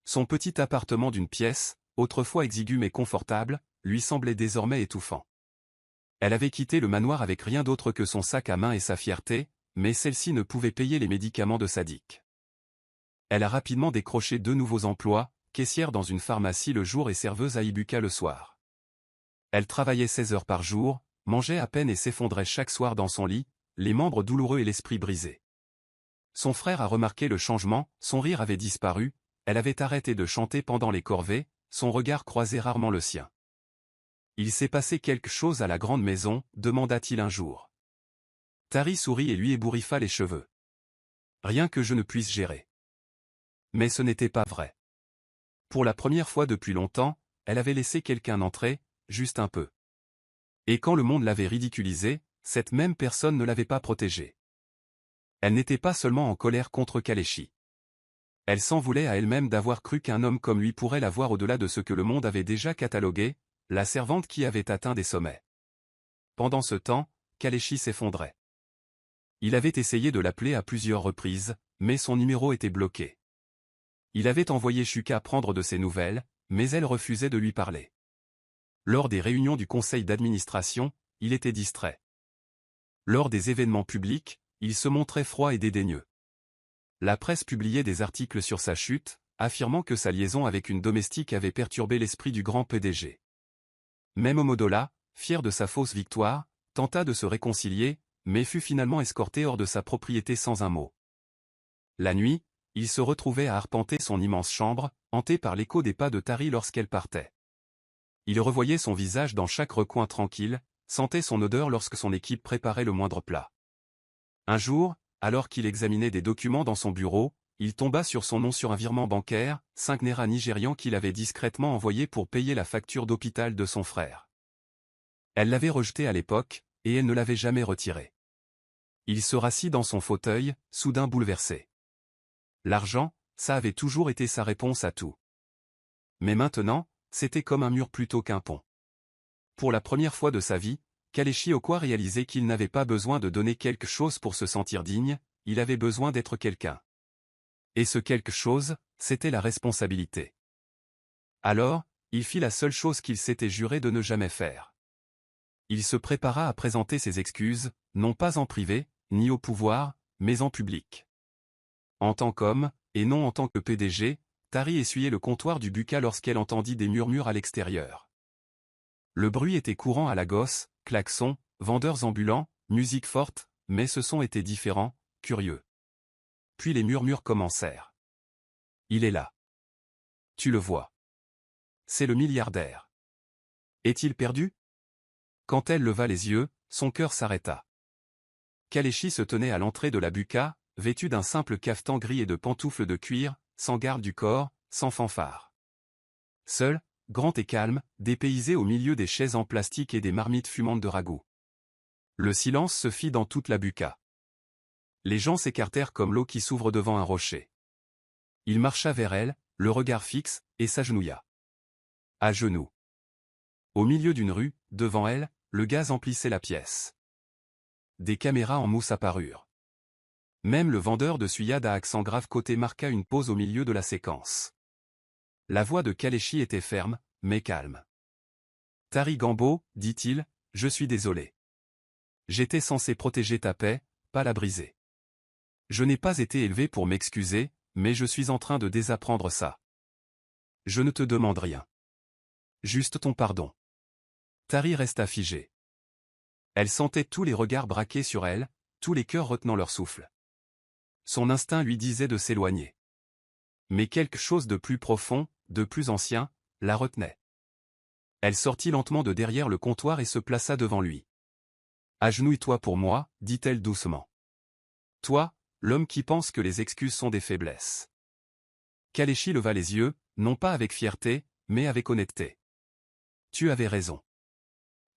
Son petit appartement d'une pièce, autrefois exigu mais confortable, lui semblait désormais étouffant. Elle avait quitté le manoir avec rien d'autre que son sac à main et sa fierté, mais celle-ci ne pouvait payer les médicaments de Sadiq. Elle a rapidement décroché 2 nouveaux emplois, caissière dans une pharmacie le jour et serveuse à Ibuka le soir. Elle travaillait 16 heures par jour, mangeait à peine et s'effondrait chaque soir dans son lit, les membres douloureux et l'esprit brisé. Son frère a remarqué le changement, son rire avait disparu, elle avait arrêté de chanter pendant les corvées, son regard croisait rarement le sien. « Il s'est passé quelque chose à la grande maison » demanda-t-il un jour. Tari sourit et lui ébouriffa les cheveux. « Rien que je ne puisse gérer. » Mais ce n'était pas vrai. Pour la première fois depuis longtemps, elle avait laissé quelqu'un entrer, juste un peu. Et quand le monde l'avait ridiculisée, cette même personne ne l'avait pas protégée. Elle n'était pas seulement en colère contre Kalechi. Elle s'en voulait à elle-même d'avoir cru qu'un homme comme lui pourrait la voir au-delà de ce que le monde avait déjà catalogué, la servante qui avait atteint des sommets. Pendant ce temps, Kalechi s'effondrait. Il avait essayé de l'appeler à plusieurs reprises, mais son numéro était bloqué. Il avait envoyé Shuka prendre de ses nouvelles, mais elle refusait de lui parler. Lors des réunions du conseil d'administration, il était distrait. Lors des événements publics, il se montrait froid et dédaigneux. La presse publiait des articles sur sa chute, affirmant que sa liaison avec une domestique avait perturbé l'esprit du grand PDG. Même Omodola, fier de sa fausse victoire, tenta de se réconcilier, mais fut finalement escorté hors de sa propriété sans un mot. La nuit, il se retrouvait à arpenter son immense chambre, hanté par l'écho des pas de Tari lorsqu'elle partait. Il revoyait son visage dans chaque recoin tranquille, sentait son odeur lorsque son équipe préparait le moindre plat. Un jour, alors qu'il examinait des documents dans son bureau, il tomba sur son nom sur un virement bancaire, 5 Naira nigérians qu'il avait discrètement envoyé pour payer la facture d'hôpital de son frère. Elle l'avait rejeté à l'époque, et elle ne l'avait jamais retiré. Il se rassit dans son fauteuil, soudain bouleversé. L'argent, ça avait toujours été sa réponse à tout. Mais maintenant, c'était comme un mur plutôt qu'un pont. Pour la première fois de sa vie, Kalechi Okwa réalisait qu'il n'avait pas besoin de donner quelque chose pour se sentir digne, il avait besoin d'être quelqu'un. Et ce quelque chose, c'était la responsabilité. Alors, il fit la seule chose qu'il s'était juré de ne jamais faire. Il se prépara à présenter ses excuses, non pas en privé, ni au pouvoir, mais en public. En tant qu'homme, et non en tant que PDG, Tari essuyait le comptoir du Buka lorsqu'elle entendit des murmures à l'extérieur. Le bruit était courant à Lagos, klaxons, vendeurs ambulants, musique forte, mais ce son était différent, curieux. Puis les murmures commencèrent. Il est là. Tu le vois. C'est le milliardaire. Est-il perdu? Quand elle leva les yeux, son cœur s'arrêta. Kalechi se tenait à l'entrée de la Buka, vêtu d'un simple cafetan gris et de pantoufles de cuir, sans garde du corps, sans fanfare. Seul, grand et calme, dépaysé au milieu des chaises en plastique et des marmites fumantes de ragoût. Le silence se fit dans toute la Buka. Les gens s'écartèrent comme l'eau qui s'ouvre devant un rocher. Il marcha vers elle, le regard fixe, et s'agenouilla. À genoux. Au milieu d'une rue, devant elle, le gaz emplissait la pièce. Des caméras en mousse apparurent. Même le vendeur de Suyad à accent grave côté marqua une pause au milieu de la séquence. La voix de Kalechi était ferme, mais calme. « Tari Gambo, dit-il, je suis désolé. J'étais censé protéger ta paix, pas la briser. Je n'ai pas été élevé pour m'excuser, mais je suis en train de désapprendre ça. Je ne te demande rien. Juste ton pardon. » Tari resta figée. Elle sentait tous les regards braqués sur elle, tous les cœurs retenant leur souffle. Son instinct lui disait de s'éloigner. Mais quelque chose de plus profond, de plus ancien, la retenait. Elle sortit lentement de derrière le comptoir et se plaça devant lui. « Agenouille-toi pour moi, dit-elle doucement. Toi, l'homme qui pense que les excuses sont des faiblesses. » Kalechi leva les yeux, non pas avec fierté, mais avec honnêteté. « Tu avais raison.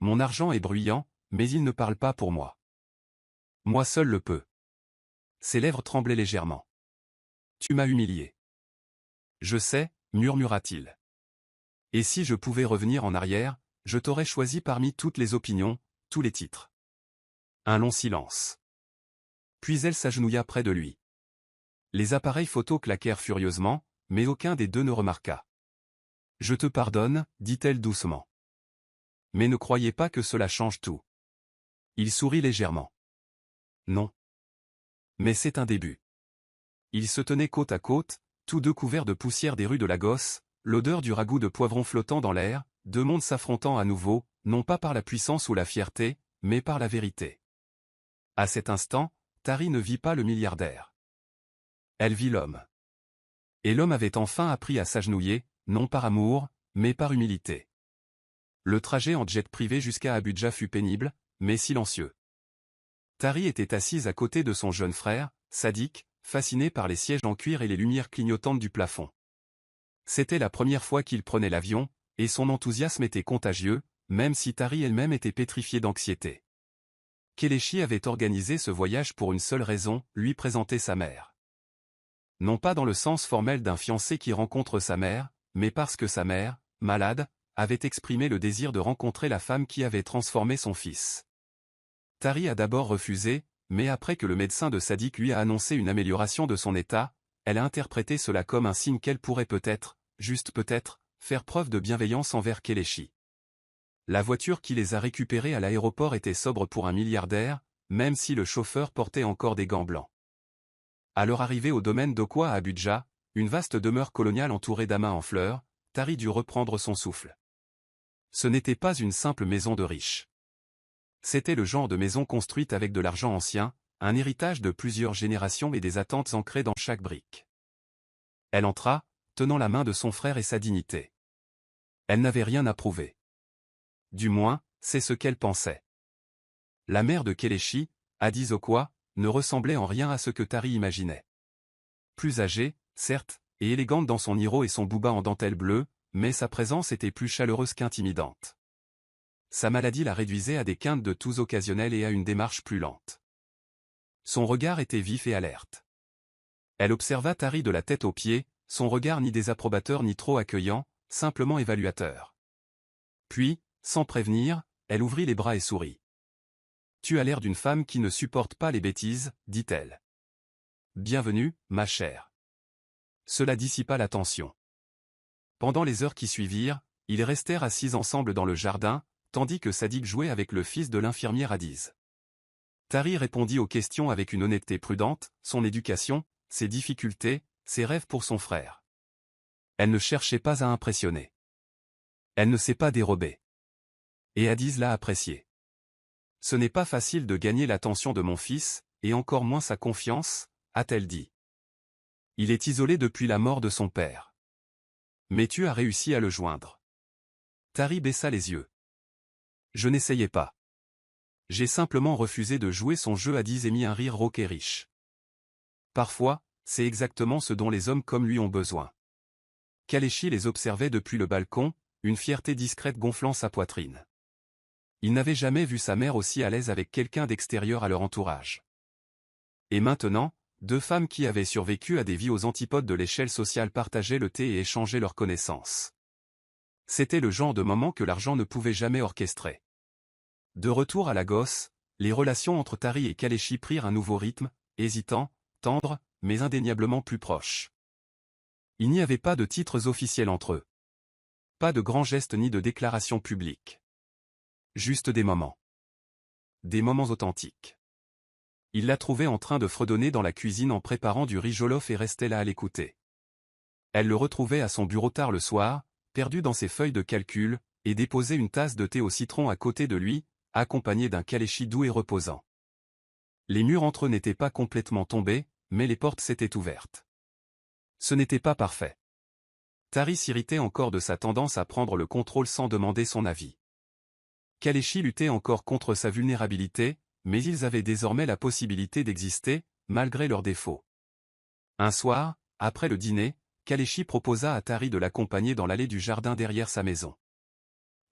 Mon argent est bruyant, mais il ne parle pas pour moi. Moi seul le peux. » Ses lèvres tremblaient légèrement. « Tu m'as humilié. »« Je sais, murmura-t-il. Et si je pouvais revenir en arrière, je t'aurais choisi parmi toutes les opinions, tous les titres. » Un long silence. Puis elle s'agenouilla près de lui. Les appareils photo claquèrent furieusement, mais aucun des deux ne remarqua. « Je te pardonne, dit-elle doucement. Mais ne croyez pas que cela change tout. » Il sourit légèrement. « Non. Mais c'est un début. » Ils se tenaient côte à côte, tous deux couverts de poussière des rues de Lagos, l'odeur du ragoût de poivron flottant dans l'air, deux mondes s'affrontant à nouveau, non pas par la puissance ou la fierté, mais par la vérité. À cet instant, Tari ne vit pas le milliardaire. Elle vit l'homme. Et l'homme avait enfin appris à s'agenouiller, non par amour, mais par humilité. Le trajet en jet privé jusqu'à Abuja fut pénible, mais silencieux. Tari était assise à côté de son jeune frère, Sadiq, fasciné par les sièges en cuir et les lumières clignotantes du plafond. C'était la première fois qu'il prenait l'avion, et son enthousiasme était contagieux, même si Tari elle-même était pétrifiée d'anxiété. Kelechi avait organisé ce voyage pour une seule raison, lui présenter sa mère. Non pas dans le sens formel d'un fiancé qui rencontre sa mère, mais parce que sa mère, malade, avait exprimé le désir de rencontrer la femme qui avait transformé son fils. Tari a d'abord refusé, mais après que le médecin de Sadiq lui a annoncé une amélioration de son état, elle a interprété cela comme un signe qu'elle pourrait peut-être, juste peut-être, faire preuve de bienveillance envers Kelechi. La voiture qui les a récupérés à l'aéroport était sobre pour un milliardaire, même si le chauffeur portait encore des gants blancs. À leur arrivée au domaine d'Okwa à Abuja, une vaste demeure coloniale entourée d'amas en fleurs, Tari dut reprendre son souffle. Ce n'était pas une simple maison de riches. C'était le genre de maison construite avec de l'argent ancien, un héritage de plusieurs générations et des attentes ancrées dans chaque brique. Elle entra, tenant la main de son frère et sa dignité. Elle n'avait rien à prouver. Du moins, c'est ce qu'elle pensait. La mère de Kelechi, Adiz Okwa, ne ressemblait en rien à ce que Tari imaginait. Plus âgée, certes, et élégante dans son hiro et son bouba en dentelle bleue, mais sa présence était plus chaleureuse qu'intimidante. Sa maladie la réduisait à des quintes de toux occasionnelles et à une démarche plus lente. Son regard était vif et alerte. Elle observa Tari de la tête aux pieds, son regard ni désapprobateur ni trop accueillant, simplement évaluateur. Puis, sans prévenir, elle ouvrit les bras et sourit. « Tu as l'air d'une femme qui ne supporte pas les bêtises, dit-elle. Bienvenue, ma chère. » Cela dissipa la tension. Pendant les heures qui suivirent, ils restèrent assis ensemble dans le jardin, tandis que Sadiq jouait avec le fils de l'infirmière Adiz. Tari répondit aux questions avec une honnêteté prudente, son éducation, ses difficultés, ses rêves pour son frère. Elle ne cherchait pas à impressionner. Elle ne s'est pas dérobée. Et Adiz l'a apprécié. Ce n'est pas facile de gagner l'attention de mon fils, et encore moins sa confiance, a-t-elle dit. Il est isolé depuis la mort de son père. Mais tu as réussi à le joindre. Tari baissa les yeux. Je n'essayais pas. J'ai simplement refusé de jouer son jeu. Adiz émit un rire rauque et riche. Parfois, c'est exactement ce dont les hommes comme lui ont besoin. Kelechi les observait depuis le balcon, une fierté discrète gonflant sa poitrine. Il n'avait jamais vu sa mère aussi à l'aise avec quelqu'un d'extérieur à leur entourage. Et maintenant, deux femmes qui avaient survécu à des vies aux antipodes de l'échelle sociale partageaient le thé et échangeaient leurs connaissances. C'était le genre de moment que l'argent ne pouvait jamais orchestrer. De retour à Lagos, les relations entre Tari et Kelechi prirent un nouveau rythme, hésitant, tendre, mais indéniablement plus proche. Il n'y avait pas de titres officiels entre eux. Pas de grands gestes ni de déclarations publiques. Juste des moments. Des moments authentiques. Il la trouvait en train de fredonner dans la cuisine en préparant du riz jollof et restait là à l'écouter. Elle le retrouvait à son bureau tard le soir, perdu dans ses feuilles de calcul, et déposait une tasse de thé au citron à côté de lui, accompagné d'un Kelechi doux et reposant. Les murs entre eux n'étaient pas complètement tombés, mais les portes s'étaient ouvertes. Ce n'était pas parfait. Tari s'irritait encore de sa tendance à prendre le contrôle sans demander son avis. Kelechi luttait encore contre sa vulnérabilité, mais ils avaient désormais la possibilité d'exister, malgré leurs défauts. Un soir, après le dîner, Kelechi proposa à Tari de l'accompagner dans l'allée du jardin derrière sa maison.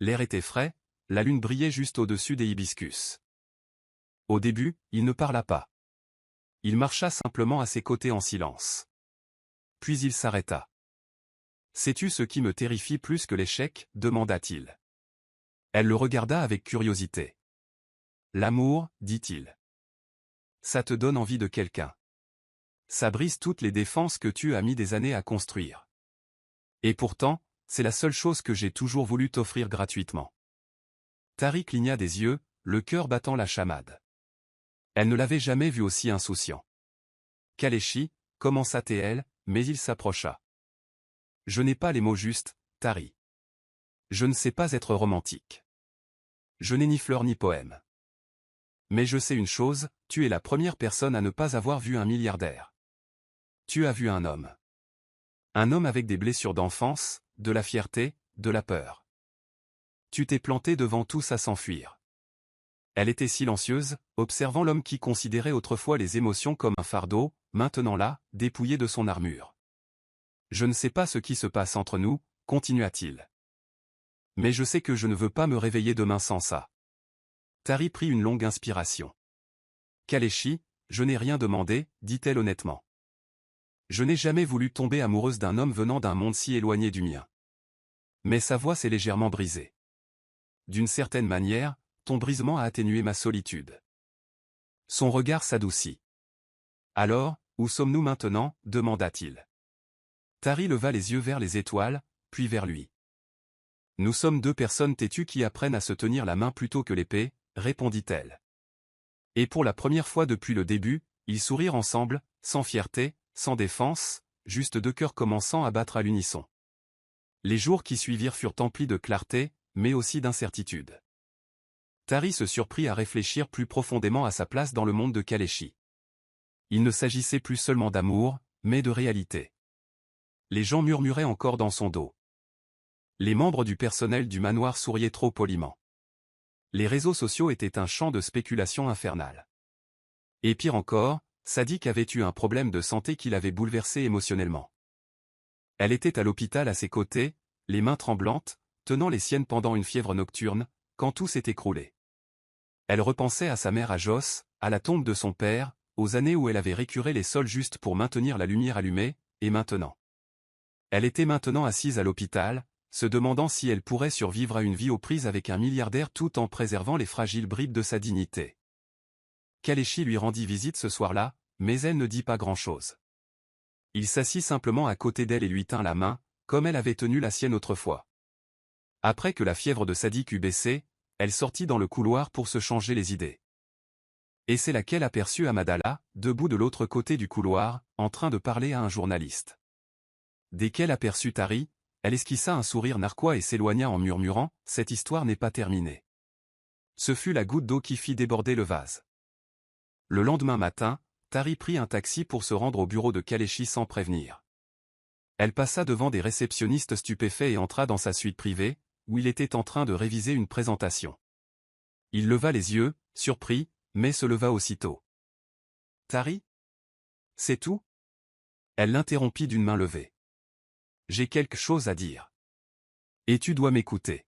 L'air était frais, la lune brillait juste au-dessus des hibiscus. Au début, il ne parla pas. Il marcha simplement à ses côtés en silence. Puis il s'arrêta. « Sais-tu ce qui me terrifie plus que l'échec » demanda-t-il. Elle le regarda avec curiosité. « L'amour, dit-il. Ça te donne envie de quelqu'un. Ça brise toutes les défenses que tu as mis des années à construire. Et pourtant, c'est la seule chose que j'ai toujours voulu t'offrir gratuitement. Tari cligna des yeux, le cœur battant la chamade. Elle ne l'avait jamais vu aussi insouciant. Kalechi, commença-t-elle, mais il s'approcha. Je n'ai pas les mots justes, Tari. Je ne sais pas être romantique. Je n'ai ni fleurs ni poème. Mais je sais une chose, tu es la première personne à ne pas avoir vu un milliardaire. Tu as vu un homme. Un homme avec des blessures d'enfance, de la fierté, de la peur. Tu t'es planté devant tous à s'enfuir. Elle était silencieuse, observant l'homme qui considérait autrefois les émotions comme un fardeau, maintenant là, dépouillé de son armure. Je ne sais pas ce qui se passe entre nous, continua-t-il. Mais je sais que je ne veux pas me réveiller demain sans ça. Tari prit une longue inspiration. Kalechi, je n'ai rien demandé, dit-elle honnêtement. Je n'ai jamais voulu tomber amoureuse d'un homme venant d'un monde si éloigné du mien. Mais sa voix s'est légèrement brisée. D'une certaine manière, ton brisement a atténué ma solitude. Son regard s'adoucit. Alors, où sommes-nous maintenant, demanda-t-il. Tari leva les yeux vers les étoiles, puis vers lui. Nous sommes deux personnes têtues qui apprennent à se tenir la main plutôt que l'épée, répondit-elle. Et pour la première fois depuis le début, ils sourirent ensemble, sans fierté, sans défense, juste deux cœurs commençant à battre à l'unisson. Les jours qui suivirent furent emplis de clarté, mais aussi d'incertitude. Tari se surprit à réfléchir plus profondément à sa place dans le monde de Kalechi. Il ne s'agissait plus seulement d'amour, mais de réalité. Les gens murmuraient encore dans son dos. Les membres du personnel du manoir souriaient trop poliment. Les réseaux sociaux étaient un champ de spéculation infernale. Et pire encore, Sadik avait eu un problème de santé qui l'avait bouleversé émotionnellement. Elle était à l'hôpital à ses côtés, les mains tremblantes, tenant les siennes pendant une fièvre nocturne, quand tout s'est écroulé. Elle repensait à sa mère à Jos, à la tombe de son père, aux années où elle avait récuré les sols juste pour maintenir la lumière allumée, et maintenant. Elle était maintenant assise à l'hôpital, se demandant si elle pourrait survivre à une vie aux prises avec un milliardaire tout en préservant les fragiles bribes de sa dignité. Kalechi lui rendit visite ce soir-là, mais elle ne dit pas grand-chose. Il s'assit simplement à côté d'elle et lui tint la main, comme elle avait tenu la sienne autrefois. Après que la fièvre de Sadik eut baissé, elle sortit dans le couloir pour se changer les idées. Et c'est là qu'elle aperçut Amadala, debout de l'autre côté du couloir, en train de parler à un journaliste. Dès qu'elle aperçut Tari, elle esquissa un sourire narquois et s'éloigna en murmurant « Cette histoire n'est pas terminée ». Ce fut la goutte d'eau qui fit déborder le vase. Le lendemain matin, Tari prit un taxi pour se rendre au bureau de Kalechi sans prévenir. Elle passa devant des réceptionnistes stupéfaits et entra dans sa suite privée, où il était en train de réviser une présentation. Il leva les yeux, surpris, mais se leva aussitôt. « Tari ? C'est tout ?» Elle l'interrompit d'une main levée. « J'ai quelque chose à dire. Et tu dois m'écouter. »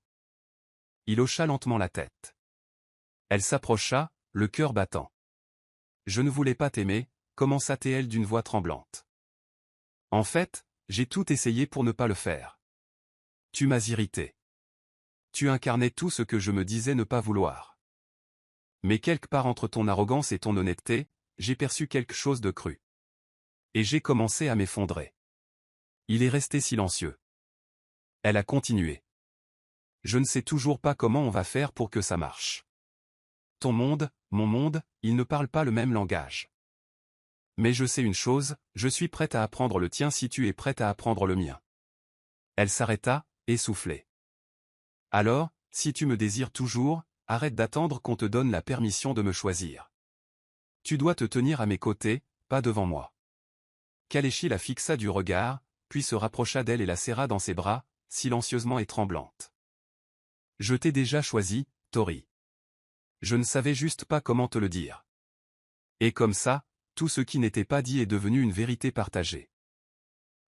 Il hocha lentement la tête. Elle s'approcha, le cœur battant. « Je ne voulais pas t'aimer, » commença-t-elle d'une voix tremblante. « En fait, j'ai tout essayé pour ne pas le faire. Tu m'as irrité. Tu incarnais tout ce que je me disais ne pas vouloir. Mais quelque part entre ton arrogance et ton honnêteté, j'ai perçu quelque chose de cru. Et j'ai commencé à m'effondrer. » Il est resté silencieux. Elle a continué. « Je ne sais toujours pas comment on va faire pour que ça marche. Ton monde, mon monde, ils ne parlent pas le même langage. Mais je sais une chose, je suis prête à apprendre le tien si tu es prête à apprendre le mien. » Elle s'arrêta, essoufflée. « Alors, si tu me désires toujours, arrête d'attendre qu'on te donne la permission de me choisir. Tu dois te tenir à mes côtés, pas devant moi. » Kalechi la fixa du regard, puis se rapprocha d'elle et la serra dans ses bras, silencieusement et tremblante. « Je t'ai déjà choisi, Tori. Je ne savais juste pas comment te le dire. Et comme ça, tout ce qui n'était pas dit est devenu une vérité partagée. »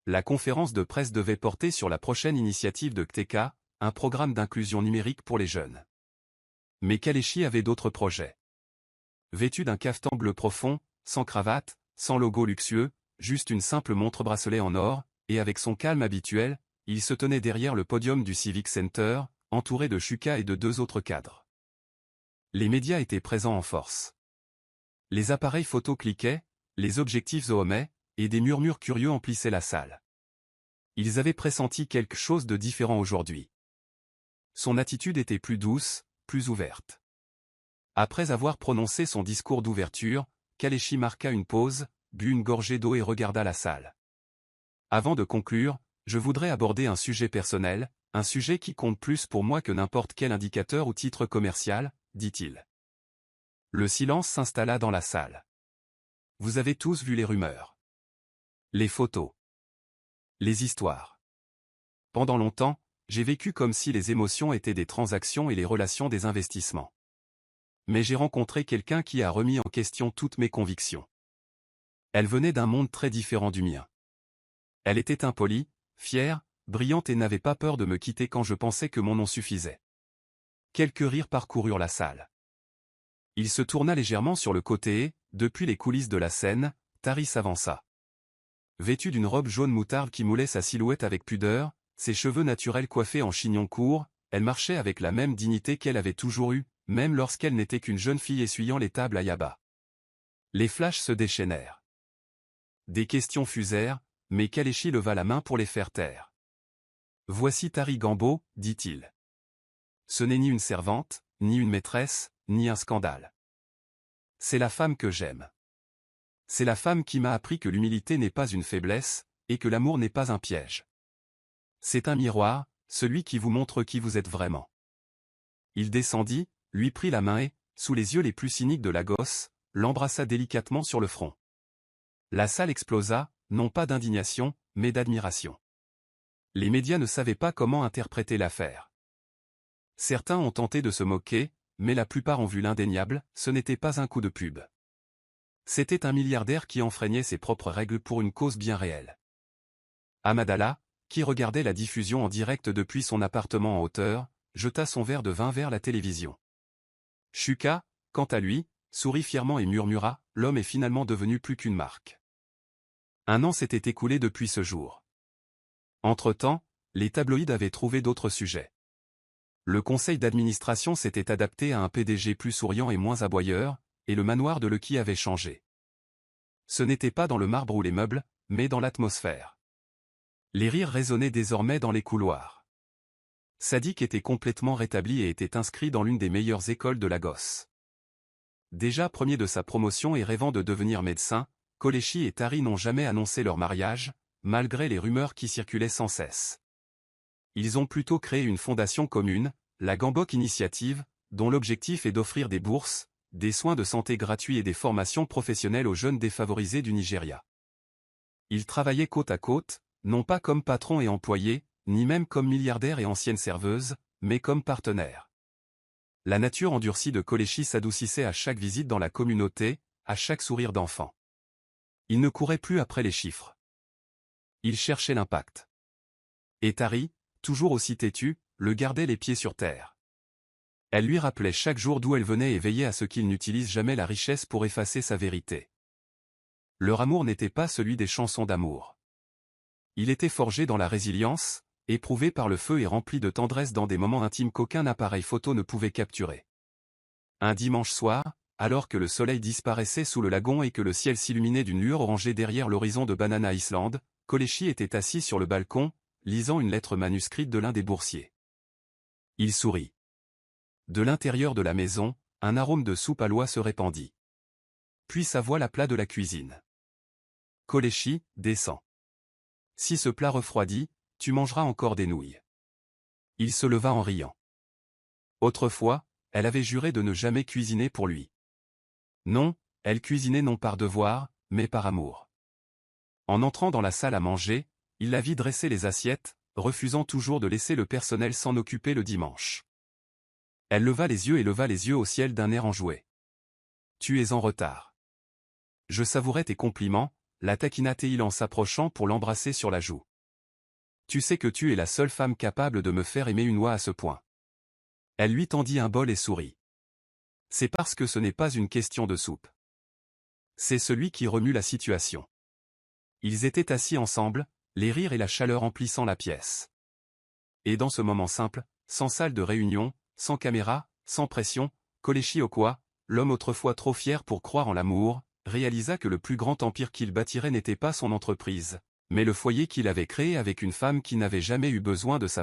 La conférence de presse devait porter sur la prochaine initiative de Kteka, un programme d'inclusion numérique pour les jeunes. Mais Kalechi avait d'autres projets. Vêtu d'un caftan bleu profond, sans cravate, sans logo luxueux, juste une simple montre-bracelet en or, et avec son calme habituel, il se tenait derrière le podium du Civic Center, entouré de Shuka et de deux autres cadres. Les médias étaient présents en force. Les appareils photo cliquaient, les objectifs zoomaient, et des murmures curieux emplissaient la salle. Ils avaient pressenti quelque chose de différent aujourd'hui. Son attitude était plus douce, plus ouverte. Après avoir prononcé son discours d'ouverture, Kalechi marqua une pause, but une gorgée d'eau et regarda la salle. Avant de conclure, je voudrais aborder un sujet personnel, un sujet qui compte plus pour moi que n'importe quel indicateur ou titre commercial, dit-il. Le silence s'installa dans la salle. Vous avez tous vu les rumeurs. Les photos. Les histoires. Pendant longtemps, j'ai vécu comme si les émotions étaient des transactions et les relations des investissements. Mais j'ai rencontré quelqu'un qui a remis en question toutes mes convictions. Elle venait d'un monde très différent du mien. Elle était impolie, fière, brillante et n'avait pas peur de me quitter quand je pensais que mon nom suffisait. Quelques rires parcoururent la salle. Il se tourna légèrement sur le côté et, depuis les coulisses de la scène, Tari s'avança. Vêtue d'une robe jaune moutarde qui moulait sa silhouette avec pudeur, ses cheveux naturels coiffés en chignon court, elle marchait avec la même dignité qu'elle avait toujours eue, même lorsqu'elle n'était qu'une jeune fille essuyant les tables à Yaba. Les flashs se déchaînèrent. Des questions fusèrent, mais Kalechi leva la main pour les faire taire. « Voici Tari Gambo, dit-il. Ce n'est ni une servante, ni une maîtresse, ni un scandale. C'est la femme que j'aime. C'est la femme qui m'a appris que l'humilité n'est pas une faiblesse, et que l'amour n'est pas un piège. C'est un miroir, celui qui vous montre qui vous êtes vraiment. » Il descendit, lui prit la main et, sous les yeux les plus cyniques de la gosse, l'embrassa délicatement sur le front. La salle explosa, non pas d'indignation, mais d'admiration. Les médias ne savaient pas comment interpréter l'affaire. Certains ont tenté de se moquer, mais la plupart ont vu l'indéniable, ce n'était pas un coup de pub. C'était un milliardaire qui enfreignait ses propres règles pour une cause bien réelle. Amadala, qui regardait la diffusion en direct depuis son appartement en hauteur, jeta son verre de vin vers la télévision. Shuka, quant à lui, sourit fièrement et murmura, « L'homme est finalement devenu plus qu'une marque. » Un an s'était écoulé depuis ce jour. Entre-temps, les tabloïds avaient trouvé d'autres sujets. Le conseil d'administration s'était adapté à un PDG plus souriant et moins aboyeur, et le manoir de Lucky avait changé. Ce n'était pas dans le marbre ou les meubles, mais dans l'atmosphère. Les rires résonnaient désormais dans les couloirs. Sadiq était complètement rétabli et était inscrit dans l'une des meilleures écoles de Lagos. Déjà premier de sa promotion et rêvant de devenir médecin, Kalechi et Tari n'ont jamais annoncé leur mariage, malgré les rumeurs qui circulaient sans cesse. Ils ont plutôt créé une fondation commune, la Gambok Initiative, dont l'objectif est d'offrir des bourses, des soins de santé gratuits et des formations professionnelles aux jeunes défavorisés du Nigeria. Ils travaillaient côte à côte, non pas comme patrons et employés, ni même comme milliardaires et anciennes serveuses, mais comme partenaires. La nature endurcie de Kalechi s'adoucissait à chaque visite dans la communauté, à chaque sourire d'enfant. Il ne courait plus après les chiffres. Il cherchait l'impact. Et Tari, toujours aussi têtue, le gardait les pieds sur terre. Elle lui rappelait chaque jour d'où elle venait et veillait à ce qu'il n'utilise jamais la richesse pour effacer sa vérité. Leur amour n'était pas celui des chansons d'amour. Il était forgé dans la résilience, éprouvé par le feu et rempli de tendresse dans des moments intimes qu'aucun appareil photo ne pouvait capturer. Un dimanche soir, alors que le soleil disparaissait sous le lagon et que le ciel s'illuminait d'une lueur orangée derrière l'horizon de Banana Island, Kalechi était assis sur le balcon, lisant une lettre manuscrite de l'un des boursiers. Il sourit. De l'intérieur de la maison, un arôme de soupe à l'oie se répandit. Puis sa voix l'appela de la cuisine. « Kalechi, descends. Si ce plat refroidit, tu mangeras encore des nouilles. » Il se leva en riant. Autrefois, elle avait juré de ne jamais cuisiner pour lui. Non, elle cuisinait non par devoir, mais par amour. En entrant dans la salle à manger, il la vit dresser les assiettes, refusant toujours de laisser le personnel s'en occuper le dimanche. Elle leva les yeux au ciel d'un air enjoué. « Tu es en retard. » Je savourais tes compliments, la taquina-t-il en s'approchant pour l'embrasser sur la joue. « Tu sais que tu es la seule femme capable de me faire aimer une oie à ce point. » Elle lui tendit un bol et sourit. C'est parce que ce n'est pas une question de soupe. C'est celui qui remue la situation. Ils étaient assis ensemble, les rires et la chaleur emplissant la pièce. Et dans ce moment simple, sans salle de réunion, sans caméra, sans pression, Kalechi Okoa, l'homme autrefois trop fier pour croire en l'amour, réalisa que le plus grand empire qu'il bâtirait n'était pas son entreprise, mais le foyer qu'il avait créé avec une femme qui n'avait jamais eu besoin de sa